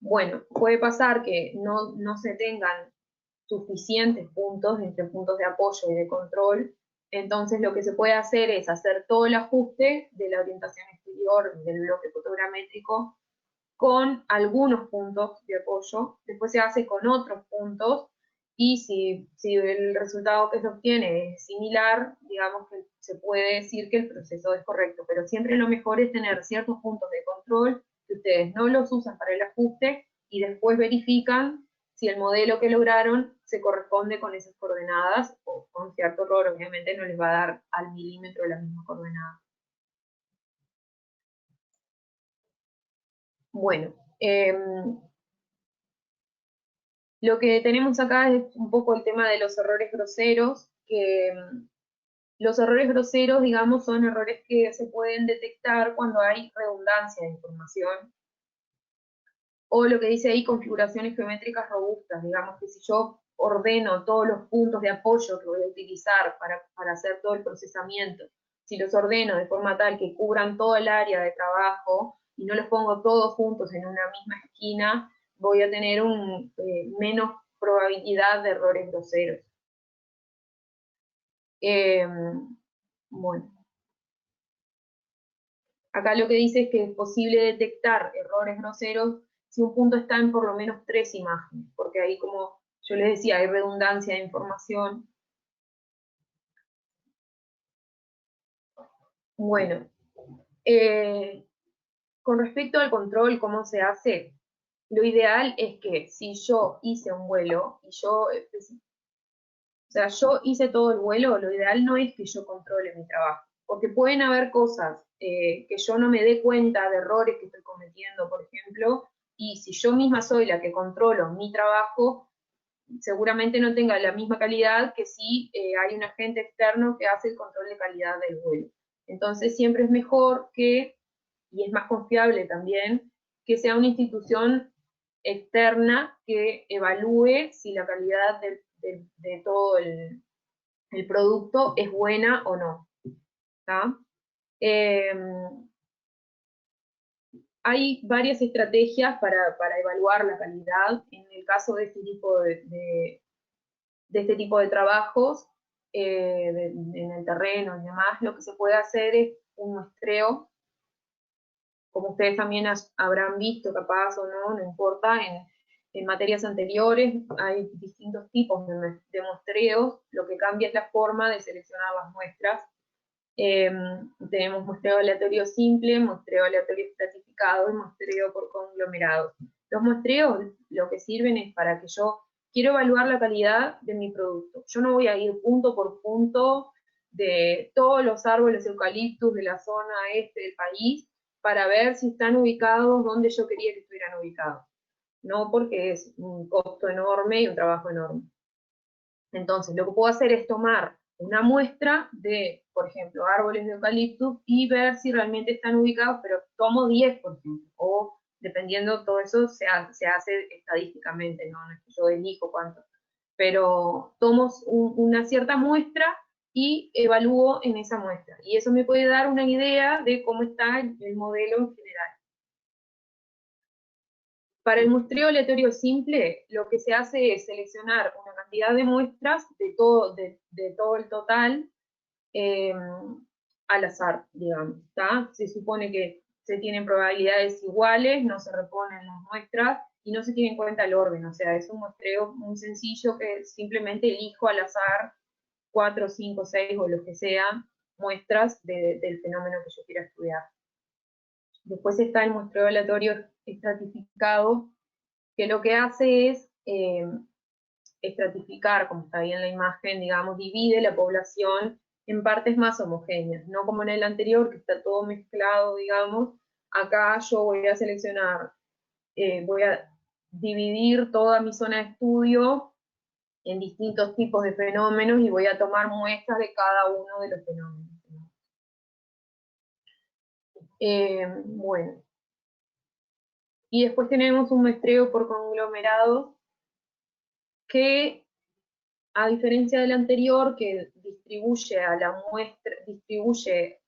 Bueno, puede pasar que no se tengan suficientes puntos, entre puntos de apoyo y de control, entonces lo que se puede hacer es hacer todo el ajuste de la orientación exterior del bloque fotogramétrico con algunos puntos de apoyo, después se hace con otros puntos, y si el resultado que se obtiene es similar, digamos que se puede decir que el proceso es correcto, pero siempre lo mejor es tener ciertos puntos de control que ustedes no los usan para el ajuste y después verifican si el modelo que lograron se corresponde con esas coordenadas, o con cierto error, obviamente no les va a dar al milímetro la misma coordenada. Bueno, lo que tenemos acá es un poco el tema de los errores groseros, que los errores groseros, digamos, son errores que se pueden detectar cuando hay redundancia de información, o lo que dice ahí, configuraciones geométricas robustas, digamos que si yo ordeno todos los puntos de apoyo que voy a utilizar para hacer todo el procesamiento, si los ordeno de forma tal que cubran todo el área de trabajo y no los pongo todos juntos en una misma esquina, voy a tener menos probabilidad de errores groseros. Bueno, acá lo que dice es que es posible detectar errores groseros si un punto está en por lo menos 3 imágenes, porque ahí, como yo les decía, hay redundancia de información. Bueno, con respecto al control, ¿cómo se hace? Lo ideal es que si yo hice un vuelo y yo hice todo el vuelo, lo ideal no es que yo controle mi trabajo, porque pueden haber cosas que yo no me dé cuenta de errores que estoy cometiendo, por ejemplo, y si yo misma soy la que controlo mi trabajo, seguramente no tenga la misma calidad que si hay un agente externo que hace el control de calidad del vuelo. Entonces siempre es mejor y es más confiable también, que sea una institución externa que evalúe si la calidad de todo el producto es buena o no. Hay varias estrategias para evaluar la calidad. En el caso de este tipo de trabajos, en el terreno y demás, lo que se puede hacer es un muestreo, como ustedes también habrán visto, capaz o no importa, en materias anteriores hay distintos tipos de muestreos, lo que cambia es la forma de seleccionar las muestras. Tenemos muestreo aleatorio simple, muestreo aleatorio estratificado y muestreo por conglomerados. Los muestreos lo que sirven es para que yo quiero evaluar la calidad de mi producto. Yo no voy a ir punto por punto de todos los árboles eucaliptus de la zona este del país para ver si están ubicados donde yo quería que estuvieran ubicados. No, porque es un costo enorme y un trabajo enorme. Entonces, lo que puedo hacer es tomar una muestra de, por ejemplo, árboles de eucaliptus y ver si realmente están ubicados, pero tomo 10, por ejemplo, o dependiendo, todo eso se hace estadísticamente, no es que yo elijo cuánto. pero tomo una cierta muestra y evalúo en esa muestra. Y eso me puede dar una idea de cómo está el modelo en general. Para el muestreo aleatorio simple, lo que se hace es seleccionar una cantidad de muestras de todo el total al azar, digamos, ¿está? Se supone que se tienen probabilidades iguales, no se reponen las muestras y no se tiene en cuenta el orden, o sea, es un muestreo muy sencillo que simplemente elijo al azar 4, 5, 6 o lo que sea muestras del fenómeno que yo quiera estudiar. Después está el muestreo aleatorio estratificado, que lo que hace es estratificar, como está ahí en la imagen, digamos, divide la población en partes más homogéneas, no como en el anterior, que está todo mezclado, digamos. Acá yo voy a seleccionar, voy a dividir toda mi zona de estudio en distintos tipos de fenómenos y voy a tomar muestras de cada uno de los fenómenos. Bueno. Y después tenemos un muestreo por conglomerados que, a diferencia del anterior, que distribuye a la muestra, distribuye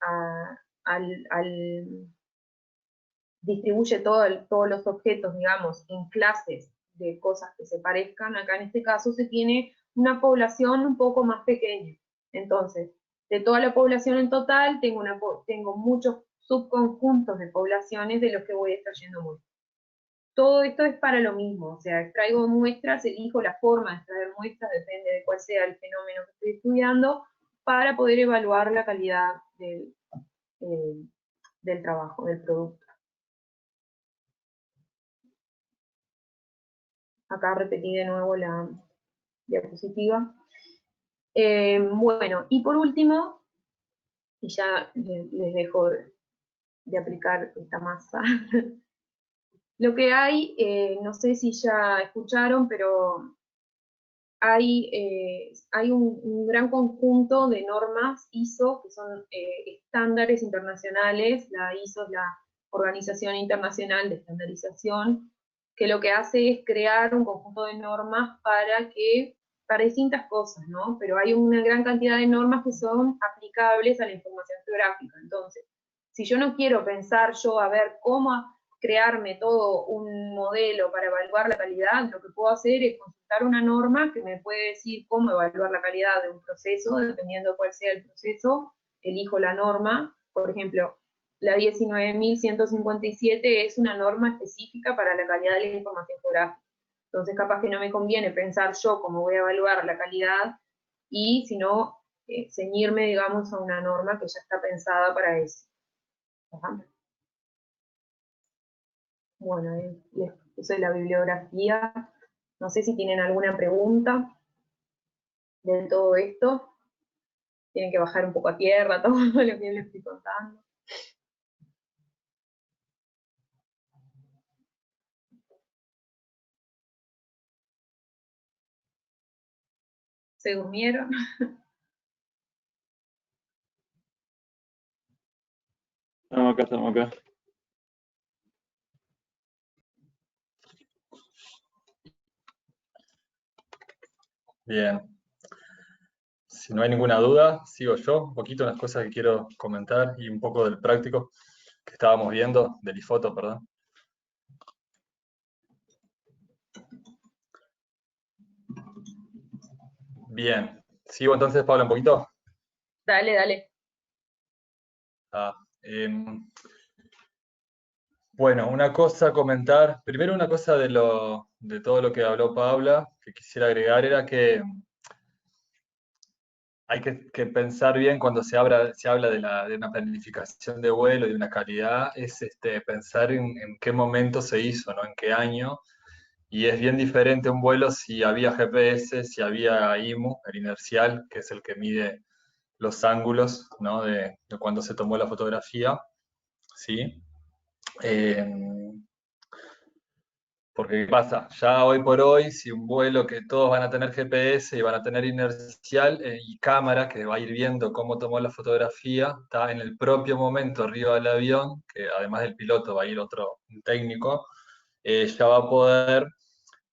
todos los objetos, digamos, en clases de cosas que se parezcan, acá en este caso se tiene una población un poco más pequeña. Entonces, de toda la población en total, tengo muchos subconjuntos de poblaciones de los que voy extrayendo muestras. Todo esto es para lo mismo, o sea, extraigo muestras, elijo la forma de extraer muestras, depende de cuál sea el fenómeno que estoy estudiando, para poder evaluar la calidad del trabajo, del producto. Acá repetí de nuevo la diapositiva. Bueno, y por último, y ya les dejo de aplicar esta masa, lo que hay, no sé si ya escucharon, pero hay un gran conjunto de normas ISO, que son estándares internacionales. La ISO es la Organización Internacional de Estandarización, que lo que hace es crear un conjunto de normas para distintas cosas, ¿no? Pero hay una gran cantidad de normas que son aplicables a la información geográfica. Entonces, si yo no quiero pensar yo a ver cómo crearme todo un modelo para evaluar la calidad, lo que puedo hacer es consultar una norma que me puede decir cómo evaluar la calidad de un proceso, dependiendo cuál sea el proceso, elijo la norma. Por ejemplo, la 19.157 es una norma específica para la calidad de la información geográfica. Entonces, capaz que no me conviene pensar yo cómo voy a evaluar la calidad y, sino, ceñirme, digamos, a una norma que ya está pensada para eso. Ajá. Bueno, les puse la bibliografía. No sé si tienen alguna pregunta de todo esto. Tienen que bajar un poco a tierra todo lo que les estoy contando. ¿Se durmieron? Estamos acá. Bien. Si no hay ninguna duda, sigo yo. Un poquito unas cosas que quiero comentar y un poco del práctico que estábamos viendo, del iFoto, perdón. Bien. ¿Sigo entonces, Pablo, un poquito? Dale, dale. Bueno, una cosa a comentar. Primero una cosa de todo lo que habló Paula, que quisiera agregar, era que hay que pensar bien cuando se habla de una planificación de vuelo y de una calidad, es pensar en qué momento se hizo, ¿no? En qué año. Y es bien diferente un vuelo si había GPS, si había IMU, el inercial, que es el que mide los ángulos, ¿no? de cuando se tomó la fotografía, ¿sí? Porque ¿qué pasa? Ya hoy por hoy, si un vuelo que todos van a tener GPS y van a tener inercial y cámara que va a ir viendo cómo tomó la fotografía, está en el propio momento arriba del avión, que además del piloto va a ir otro técnico, ya va a poder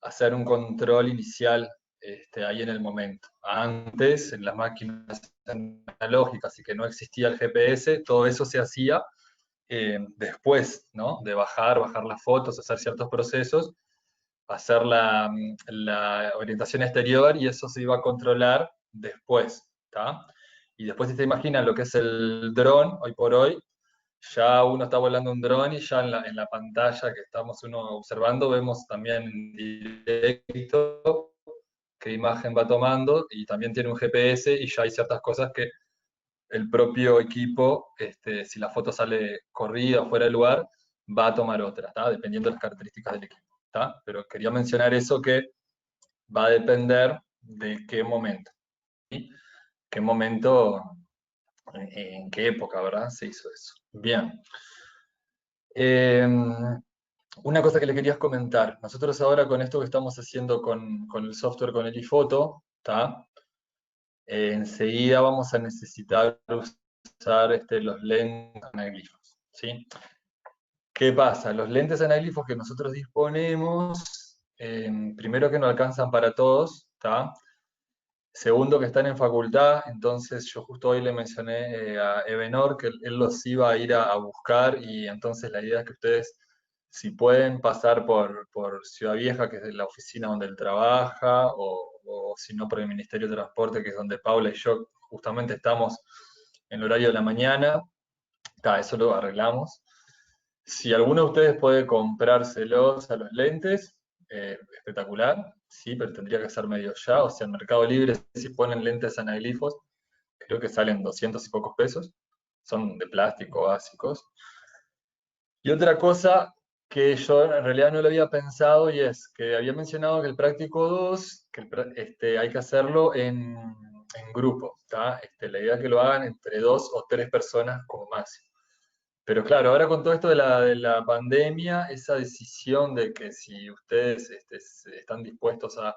hacer un control inicial ahí en el momento. Antes, en las máquinas analógicas y que no existía el GPS, todo eso se hacía después, ¿no? De bajar las fotos, hacer ciertos procesos, hacer la orientación exterior y eso se iba a controlar después, ¿tá? Y después, si te imaginas lo que es el dron, hoy por hoy, ya uno está volando un dron y ya en la pantalla que estamos uno observando vemos también en directo qué imagen va tomando y también tiene un GPS y ya hay ciertas cosas que el propio equipo, si la foto sale corrida o fuera de lugar, va a tomar otra, ¿tá? Dependiendo de las características del equipo, ¿tá? Pero quería mencionar eso que va a depender de qué momento, ¿sí? ¿Qué momento, en qué época, ¿verdad? Se hizo eso. Bien. Una cosa que le querías comentar. Nosotros ahora con esto que estamos haciendo con el software, con el iPhoto, ¿tá? Enseguida vamos a necesitar usar los lentes anaglifos, ¿sí? ¿Qué pasa? Los lentes anaglifos que nosotros disponemos, primero que no alcanzan para todos, ¿tá? Segundo que están en facultad, entonces yo justo hoy le mencioné a Ebenor que él los iba a ir a buscar y entonces la idea es que ustedes, si pueden pasar por Ciudad Vieja, que es la oficina donde él trabaja, o si no por el Ministerio de Transporte, que es donde Paula y yo justamente estamos en el horario de la mañana, eso lo arreglamos. Si alguno de ustedes puede comprárselos a los lentes, espectacular, sí, pero tendría que ser medio ya, o sea, en Mercado Libre si ponen lentes anaglifos, creo que salen 200 y pocos pesos, son de plástico básicos. Y otra cosa que yo en realidad no lo había pensado y es que había mencionado que el práctico 2, hay que hacerlo en grupo, ¿tá? La idea es que lo hagan entre 2 o 3 personas como máximo. Pero claro, ahora con todo esto de la pandemia, esa decisión de que si ustedes están dispuestos a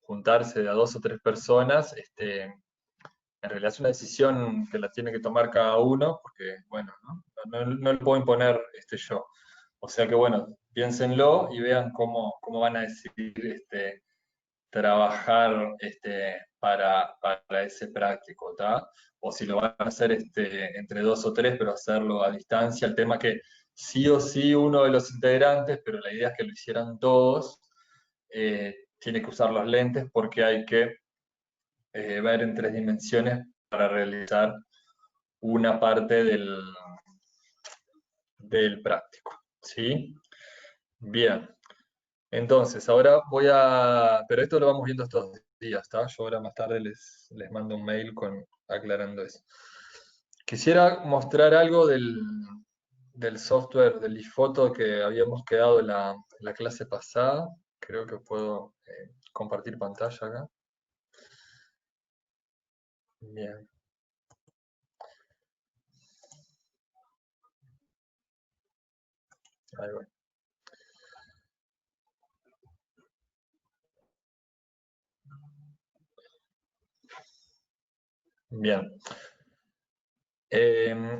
juntarse de a 2 o 3 personas, en realidad es una decisión que la tiene que tomar cada uno, porque, bueno, no lo puedo imponer yo. O sea que, bueno, piénsenlo y vean cómo van a decidir trabajar para ese práctico, ¿tá? O si lo van a hacer entre 2 o 3, pero hacerlo a distancia. El tema que sí o sí uno de los integrantes, pero la idea es que lo hicieran todos, tiene que usar los lentes porque hay que ver en 3 dimensiones para realizar una parte del práctico, ¿sí? Bien. Entonces, ahora pero esto lo vamos viendo estos días, ¿está? Yo ahora más tarde les mando un mail aclarando eso. Quisiera mostrar algo del software del iPhoto que habíamos quedado en la clase pasada. Creo que puedo compartir pantalla acá. Bien. Ahí va. Bien.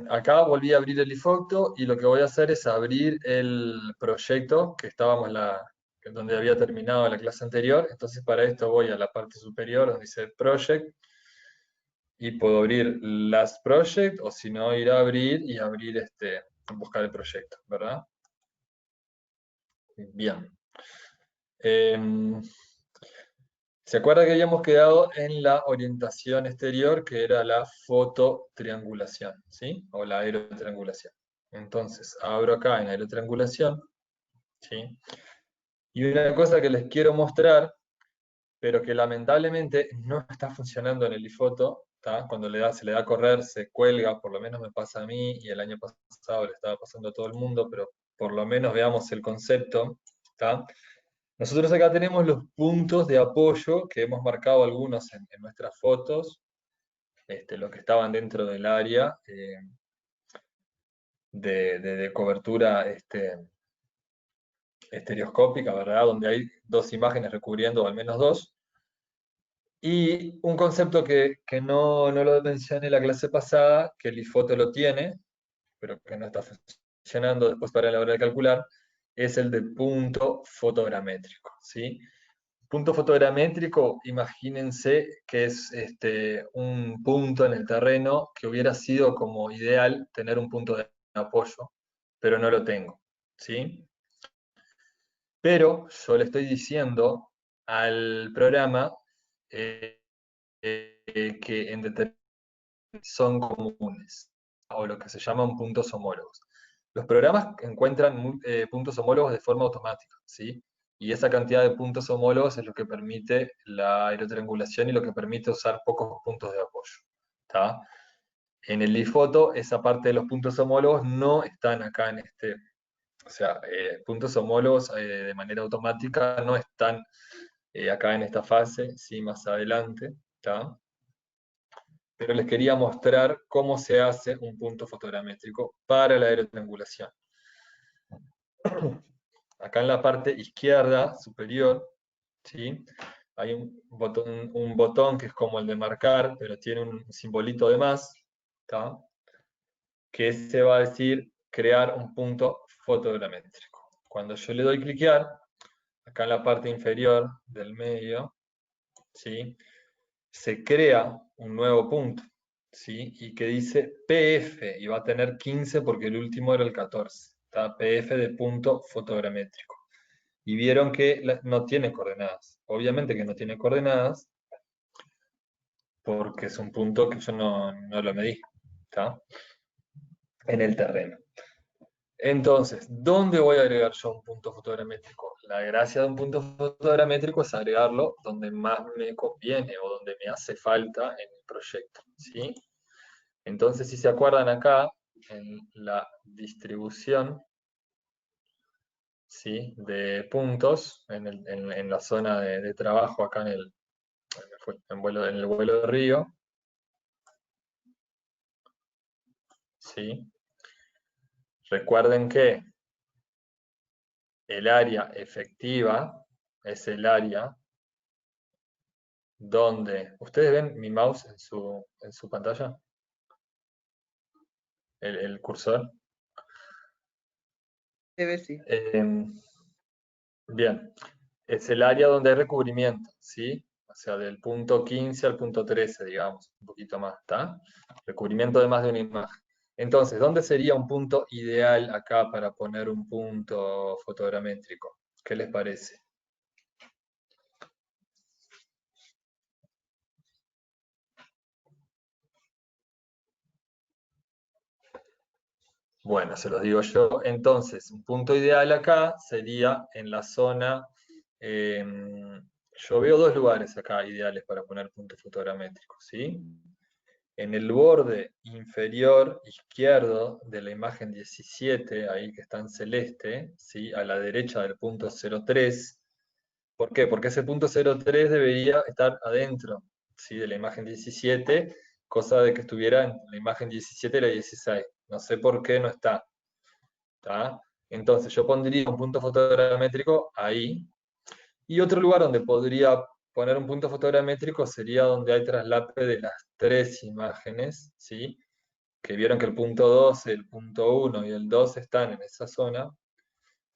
Acá volví a abrir el iPhoto y lo que voy a hacer es abrir el proyecto que estábamos donde había terminado la clase anterior. Entonces para esto voy a la parte superior donde dice Project y puedo abrir Last Project o si no ir a abrir y buscar el proyecto, ¿verdad? Bien. ¿Se acuerda que habíamos quedado en la orientación exterior, que era la fototriangulación, ¿sí? O la aerotriangulación. Entonces, abro acá en aerotriangulación, ¿sí? Y una cosa que les quiero mostrar, pero que lamentablemente no está funcionando en el iPhoto, ¿tá? Cuando se le da a correr, se cuelga, por lo menos me pasa a mí, y el año pasado le estaba pasando a todo el mundo, pero por lo menos veamos el concepto, ¿tá? Nosotros acá tenemos los puntos de apoyo que hemos marcado algunos en nuestras fotos, los que estaban dentro del área de cobertura estereoscópica, ¿verdad? Donde hay 2 imágenes recubriendo, o al menos 2. Y un concepto que no lo mencioné en la clase pasada, que el iPhoto lo tiene, pero que no está funcionando después para la hora de calcular, es el de punto fotogramétrico, ¿sí? Punto fotogramétrico, imagínense que es un punto en el terreno que hubiera sido como ideal tener un punto de apoyo, pero no lo tengo, ¿sí? Pero yo le estoy diciendo al programa que en determinados son comunes, o lo que se llaman puntos homólogos. Los programas encuentran puntos homólogos de forma automática, ¿sí? Y esa cantidad de puntos homólogos es lo que permite la aerotriangulación y lo que permite usar pocos puntos de apoyo, ¿tá? En el iFoto, esa parte de los puntos homólogos no están acá en este, o sea, puntos homólogos de manera automática no están acá en esta fase, sí, más adelante, ¿tá? Pero les quería mostrar cómo se hace un punto fotogramétrico para la aerotriangulación. Acá en la parte izquierda superior, ¿sí? Hay un botón que es como el de marcar, pero tiene un simbolito de más, ¿tá? Que se va a decir crear un punto fotogramétrico. Cuando yo le doy cliquear, acá en la parte inferior del medio, ¿sí? Se crea un nuevo punto, ¿sí? Y que dice PF, y va a tener 15 porque el último era el 14, ¿tá? PF de punto fotogramétrico. Y vieron que no tiene coordenadas. Obviamente que no tiene coordenadas, porque es un punto que yo no lo medí, ¿tá? En el terreno. Entonces, ¿dónde voy a agregar yo un punto fotogramétrico? La gracia de un punto fotogramétrico es agregarlo donde más me conviene o donde me hace falta en el proyecto, ¿sí? Entonces, si se acuerdan acá, en la distribución, ¿sí? De puntos, en la zona de trabajo, acá en el vuelo de Río, ¿sí? Recuerden que el área efectiva es el área donde... ¿Ustedes ven mi mouse en su pantalla? El cursor. Debe sí. Bien, es el área donde hay recubrimiento, ¿sí? O sea, del punto 15 al punto 13, digamos, un poquito más, ¿está? Recubrimiento de más de una imagen. Entonces, ¿dónde sería un punto ideal acá para poner un punto fotogramétrico? ¿Qué les parece? Bueno, se los digo yo. Entonces, un punto ideal acá sería en la zona... yo veo dos lugares acá ideales para poner puntos fotogramétricos, ¿sí? En el borde inferior izquierdo de la imagen 17, ahí que está en celeste, ¿sí? A la derecha del punto 03. ¿Por qué? Porque ese punto 03 debería estar adentro, ¿sí? De la imagen 17, cosa de que estuviera en la imagen 17 y la 16. No sé por qué no está. ¿Tá? Entonces yo pondría un punto fotogramétrico ahí. Y otro lugar donde podría poner un punto fotogramétrico sería donde hay traslape de las tres imágenes, ¿sí? Que vieron que el punto 12, el punto 1 y el 2 están en esa zona.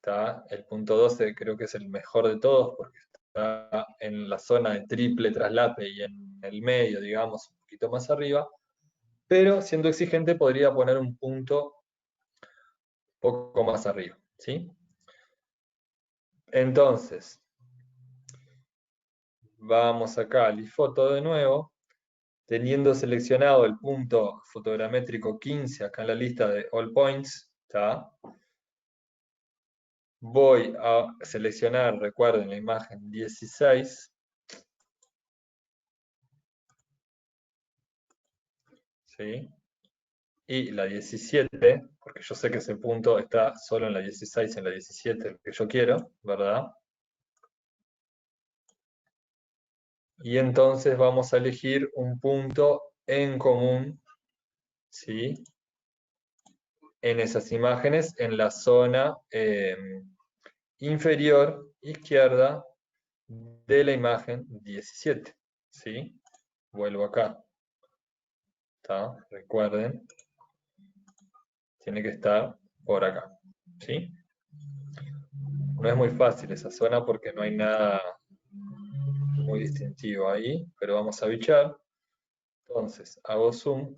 ¿Tá? El punto 12 creo que es el mejor de todos porque está en la zona de triple traslape y en el medio, digamos, un poquito más arriba. Pero siendo exigente podría poner un punto poco más arriba, ¿sí? Entonces, vamos acá al iFoto de nuevo, teniendo seleccionado el punto fotogramétrico 15 acá en la lista de All Points, ¿tá? Voy a seleccionar, recuerden, la imagen 16, ¿sí? Y la 17, porque yo sé que ese punto está solo en la 16 y en la 17, el que yo quiero, ¿verdad? Y entonces vamos a elegir un punto en común, ¿sí? En esas imágenes, en la zona inferior izquierda de la imagen 17, ¿sí? Vuelvo acá, ¿tá? Recuerden, tiene que estar por acá, ¿sí? No es muy fácil esa zona porque no hay nada muy distintivo ahí, pero vamos a bichar. Entonces, hago zoom.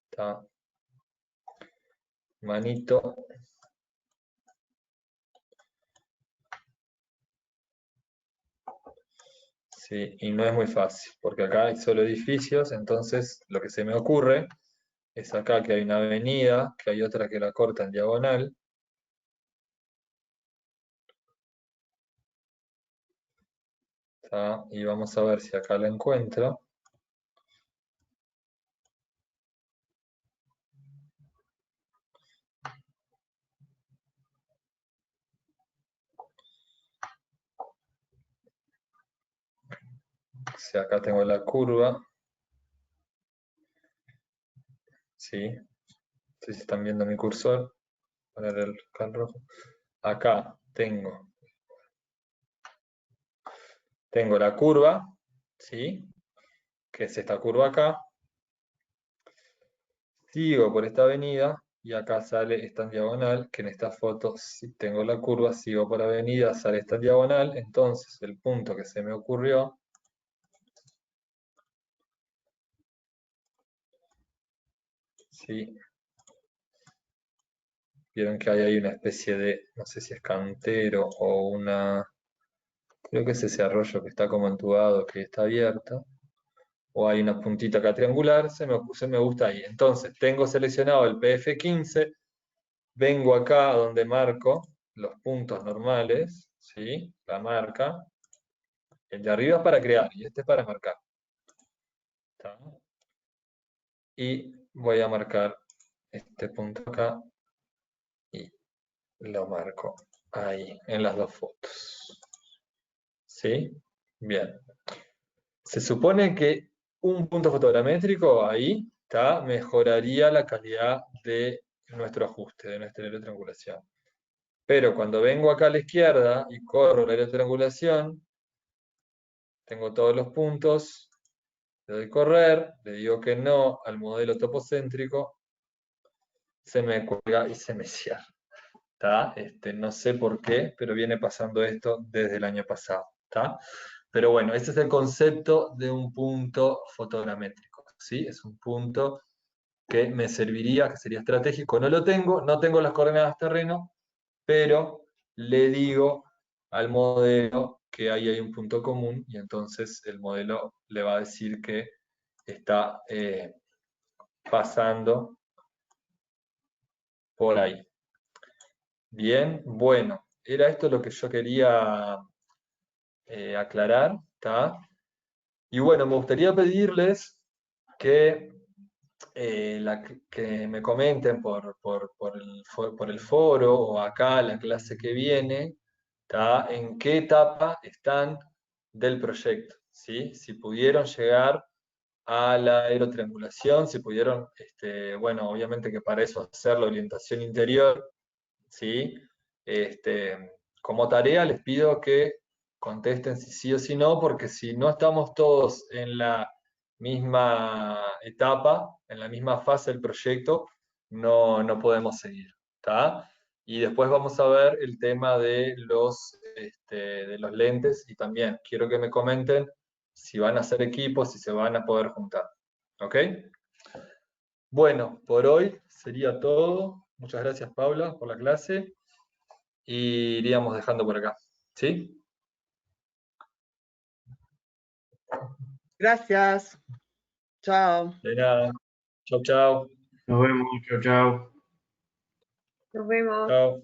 Está. Manito. Sí, y no es muy fácil, porque acá hay solo edificios, entonces lo que se me ocurre es acá que hay una avenida, que hay otra que la corta en diagonal. ¿Tá? Y vamos a ver si acá la encuentro. Si acá tengo la curva. Sí, no sé si están viendo mi cursor. Poner el acá rojo. Acá tengo la curva, ¿sí? Que es esta curva acá. Sigo por esta avenida y acá sale esta en diagonal, que en esta foto si tengo la curva, sigo por avenida, sale esta en diagonal, entonces el punto que se me ocurrió, ¿sí? Vieron que hay ahí una especie de, no sé si es cantero o una, creo que es ese arroyo que está como entubado, que está abierto, o hay una puntita acá triangular, se me gusta ahí. Entonces, tengo seleccionado el PF15, vengo acá donde marco los puntos normales, ¿sí? La marca. El de arriba es para crear y este es para marcar. ¿Tá? Y voy a marcar este punto acá y lo marco ahí, en las dos fotos. ¿Sí? Bien. Se supone que un punto fotogramétrico ahí mejoraría la calidad de nuestro ajuste, de nuestra triangulación. Pero cuando vengo acá a la izquierda y corro la triangulación, tengo todos los puntos, le doy correr, le digo que no al modelo topocéntrico, se me cuelga y se me cierra. No sé por qué, pero viene pasando esto desde el año pasado. Pero bueno, ese es el concepto de un punto fotogramétrico. ¿Sí? Es un punto que me serviría, que sería estratégico. No lo tengo, no tengo las coordenadas terreno, pero le digo al modelo que ahí hay un punto común y entonces el modelo le va a decir que está pasando por ahí. Bien, bueno, era esto lo que yo quería aclarar, ¿tá? Y bueno, me gustaría pedirles que, que me comenten por el foro o acá la clase que viene, ¿tá? En qué etapa están del proyecto, ¿sí? Si pudieron llegar a la aerotriangulación, si pudieron, bueno, obviamente que para eso hacer la orientación interior, ¿sí? Como tarea les pido que contesten si sí o si no, porque si no estamos todos en la misma etapa, en la misma fase del proyecto, no podemos seguir, ¿tá? Y después vamos a ver el tema de los lentes y también quiero que me comenten si van a hacer equipos, si se van a poder juntar, ¿ok? Bueno, por hoy sería todo. Muchas gracias, Paula, por la clase y iríamos dejando por acá. ¿Sí? Gracias. Chao. De nada. Chau, chau. Nos vemos, chao, chao. Nos vemos. Chau.